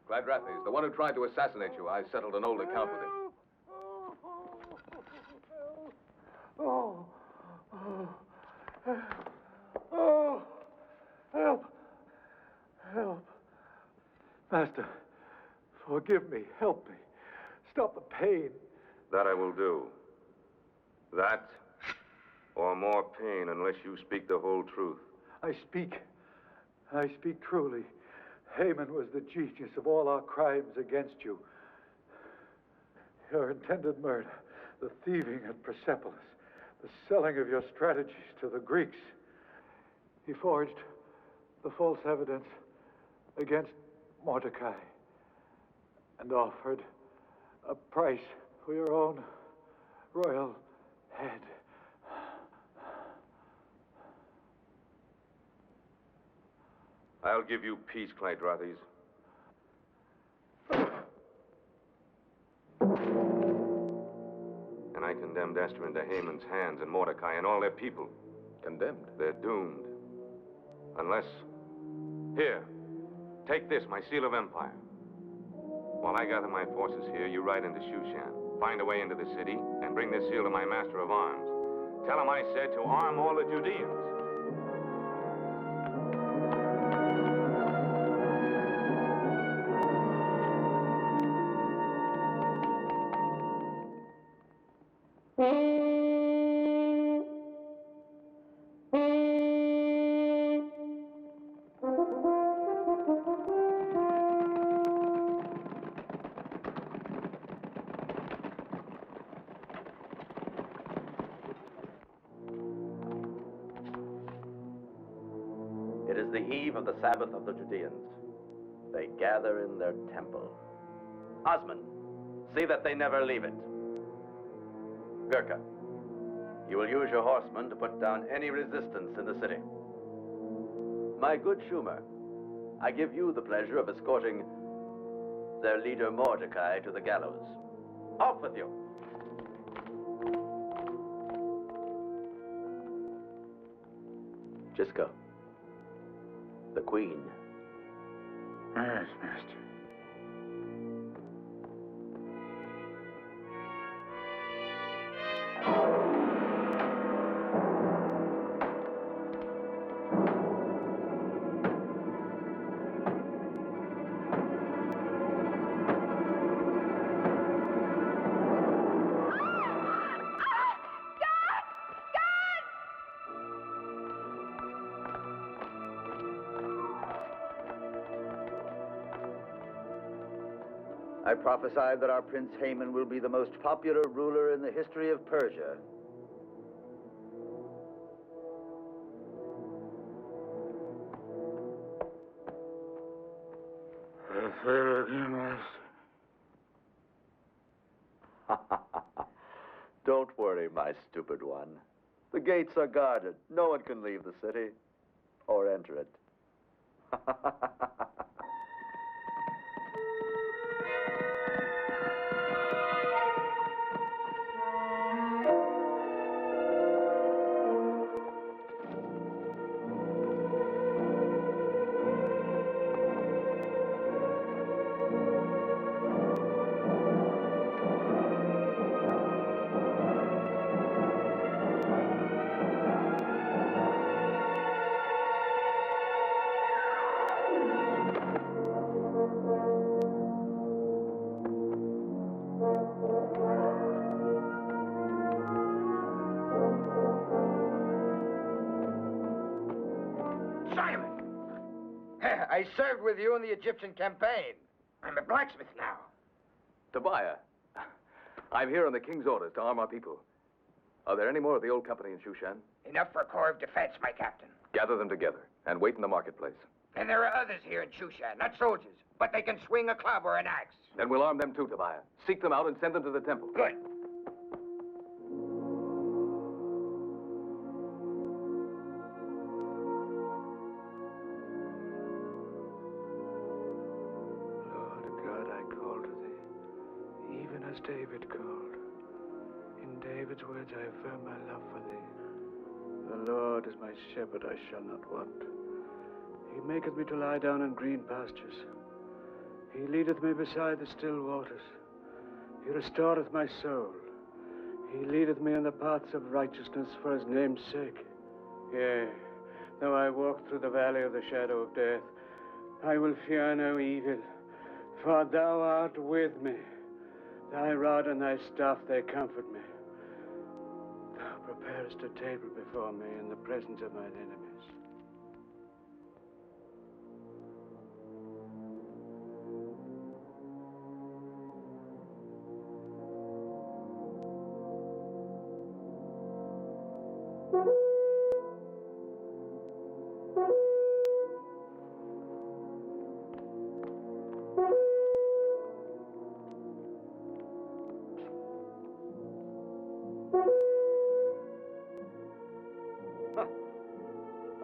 Clyde the one who tried to assassinate you. I settled an old account with him. Oh, oh, help, help. Master, forgive me, help me. Stop the pain. That I will do. That, or more pain, unless you speak the whole truth. I speak truly. Haman was the genius of all our crimes against you. Your intended murder, the thieving at Persepolis, the selling of your strategies to the Greeks. He forged the false evidence against Mordecai and offered a price for your own royal head. I'll give you peace, Clyde. And I condemned Esther into Haman's hands and Mordecai and all their people. Condemned? They're doomed. Unless... Here, take this, my seal of empire. While I gather my forces here, you ride into Shushan. Find a way into the city and bring this seal to my master of arms. Tell him I said to arm all the Judeans. It is the eve of the Sabbath of the Judeans. They gather in their temple. Osman, see that they never leave it. Gurkha, you will use your horsemen to put down any resistance in the city. My good Schumer, I give you the pleasure of escorting their leader Mordecai to the gallows. Off with you. Gisco. The Queen. Yes, Master. I prophesied that our Prince Haman will be the most popular ruler in the history of Persia. I fail again, Master. Don't worry, my stupid one. The gates are guarded. No one can leave the city or enter it. I served with you in the Egyptian campaign. I'm a blacksmith now. Tobiah, I'm here on the king's orders to arm our people. Are there any more of the old company in Shushan? Enough for a corps of defense, my captain. Gather them together and wait in the marketplace. And there are others here in Shushan, not soldiers, but they can swing a club or an axe. Then we'll arm them too, Tobiah. Seek them out and send them to the temple. Good. Lord God, I call to thee, even as David called. In David's words I affirm my love for thee. The Lord is my shepherd, I shall not want. He maketh me to lie down in green pastures. He leadeth me beside the still waters. He restoreth my soul. He leadeth me in the paths of righteousness for his name's sake. Yea, though I walk through the valley of the shadow of death, I will fear no evil, for thou art with me. Thy rod and thy staff, they comfort me. Thou preparest a table before me in the presence of mine enemies.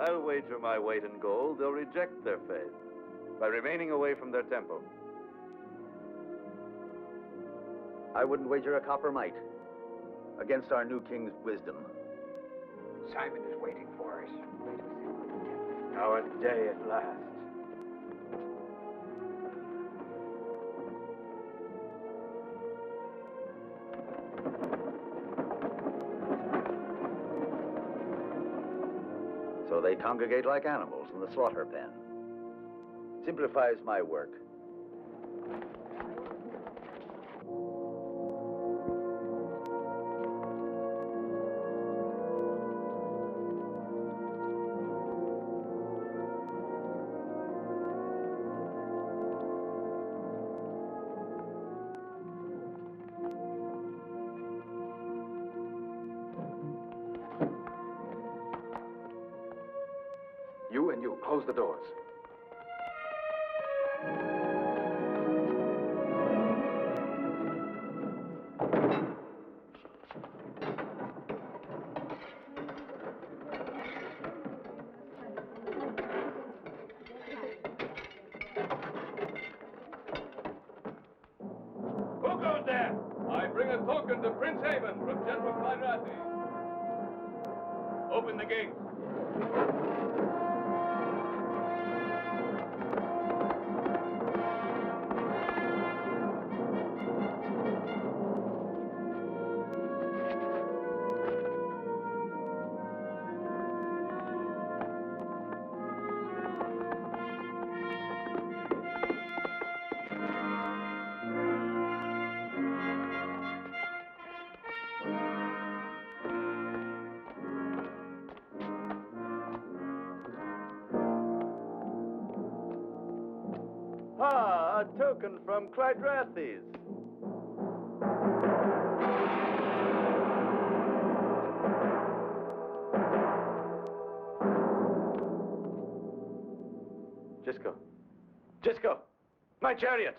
I'll wager my weight in gold they'll reject their faith by remaining away from their temple. I wouldn't wager a copper mite against our new king's wisdom. Simon is waiting for us. Our day at last. So they congregate like animals in the slaughter pen. Simplifies my work. You, close the doors. Who goes there? I bring a token to Prince Haven from General Clydrathi. Open the gates. Ah, a token from Clydrathis. Gisco, my chariot.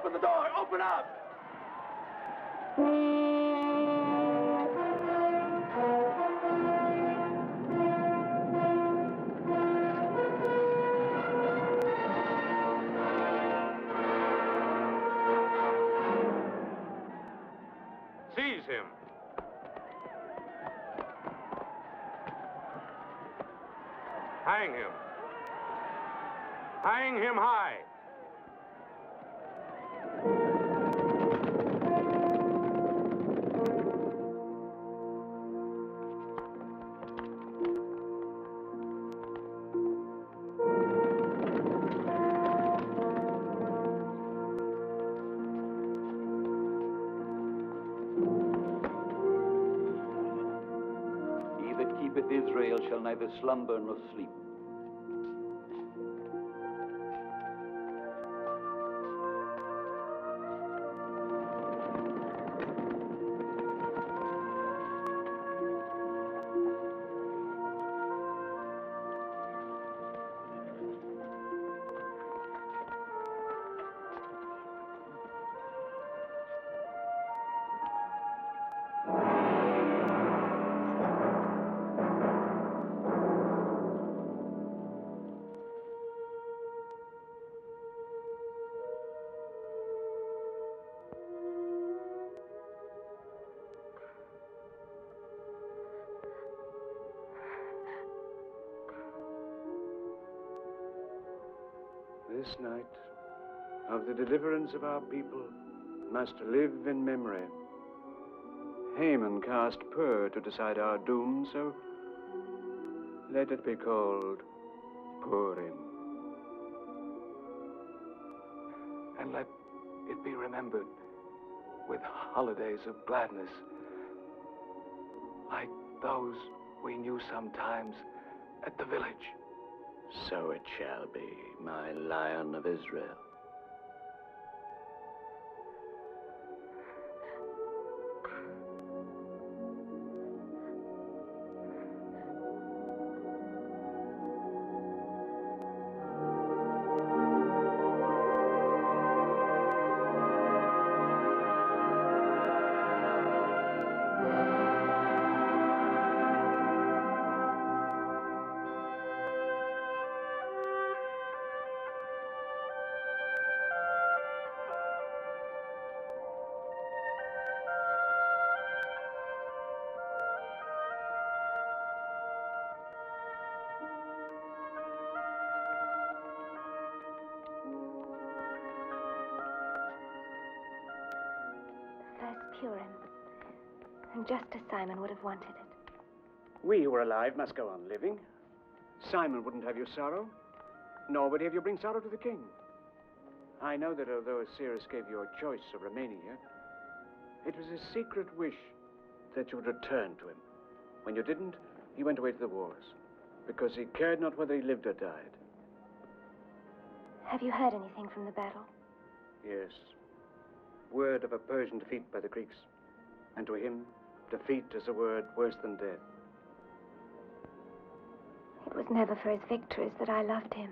Open the door! Open up! Seize him. Hang him. Hang him high. He that keepeth Israel shall neither slumber nor sleep. This night of the deliverance of our people must live in memory. Haman cast Pur to decide our doom, so let it be called Purim. And let it be remembered with holidays of gladness, like those we knew sometimes at the village. So it shall be, my Lion of Israel. Purim. And just as Simon would have wanted it. We who are alive must go on living. Simon wouldn't have your sorrow, nor would he have you bring sorrow to the king. I know that although Osiris gave you a choice of remaining here, it was his secret wish that you would return to him. When you didn't, he went away to the wars, because he cared not whether he lived or died. Have you heard anything from the battle? Yes. Word of a Persian defeat by the Greeks. And to him, defeat is a word worse than death. It was never for his victories that I loved him.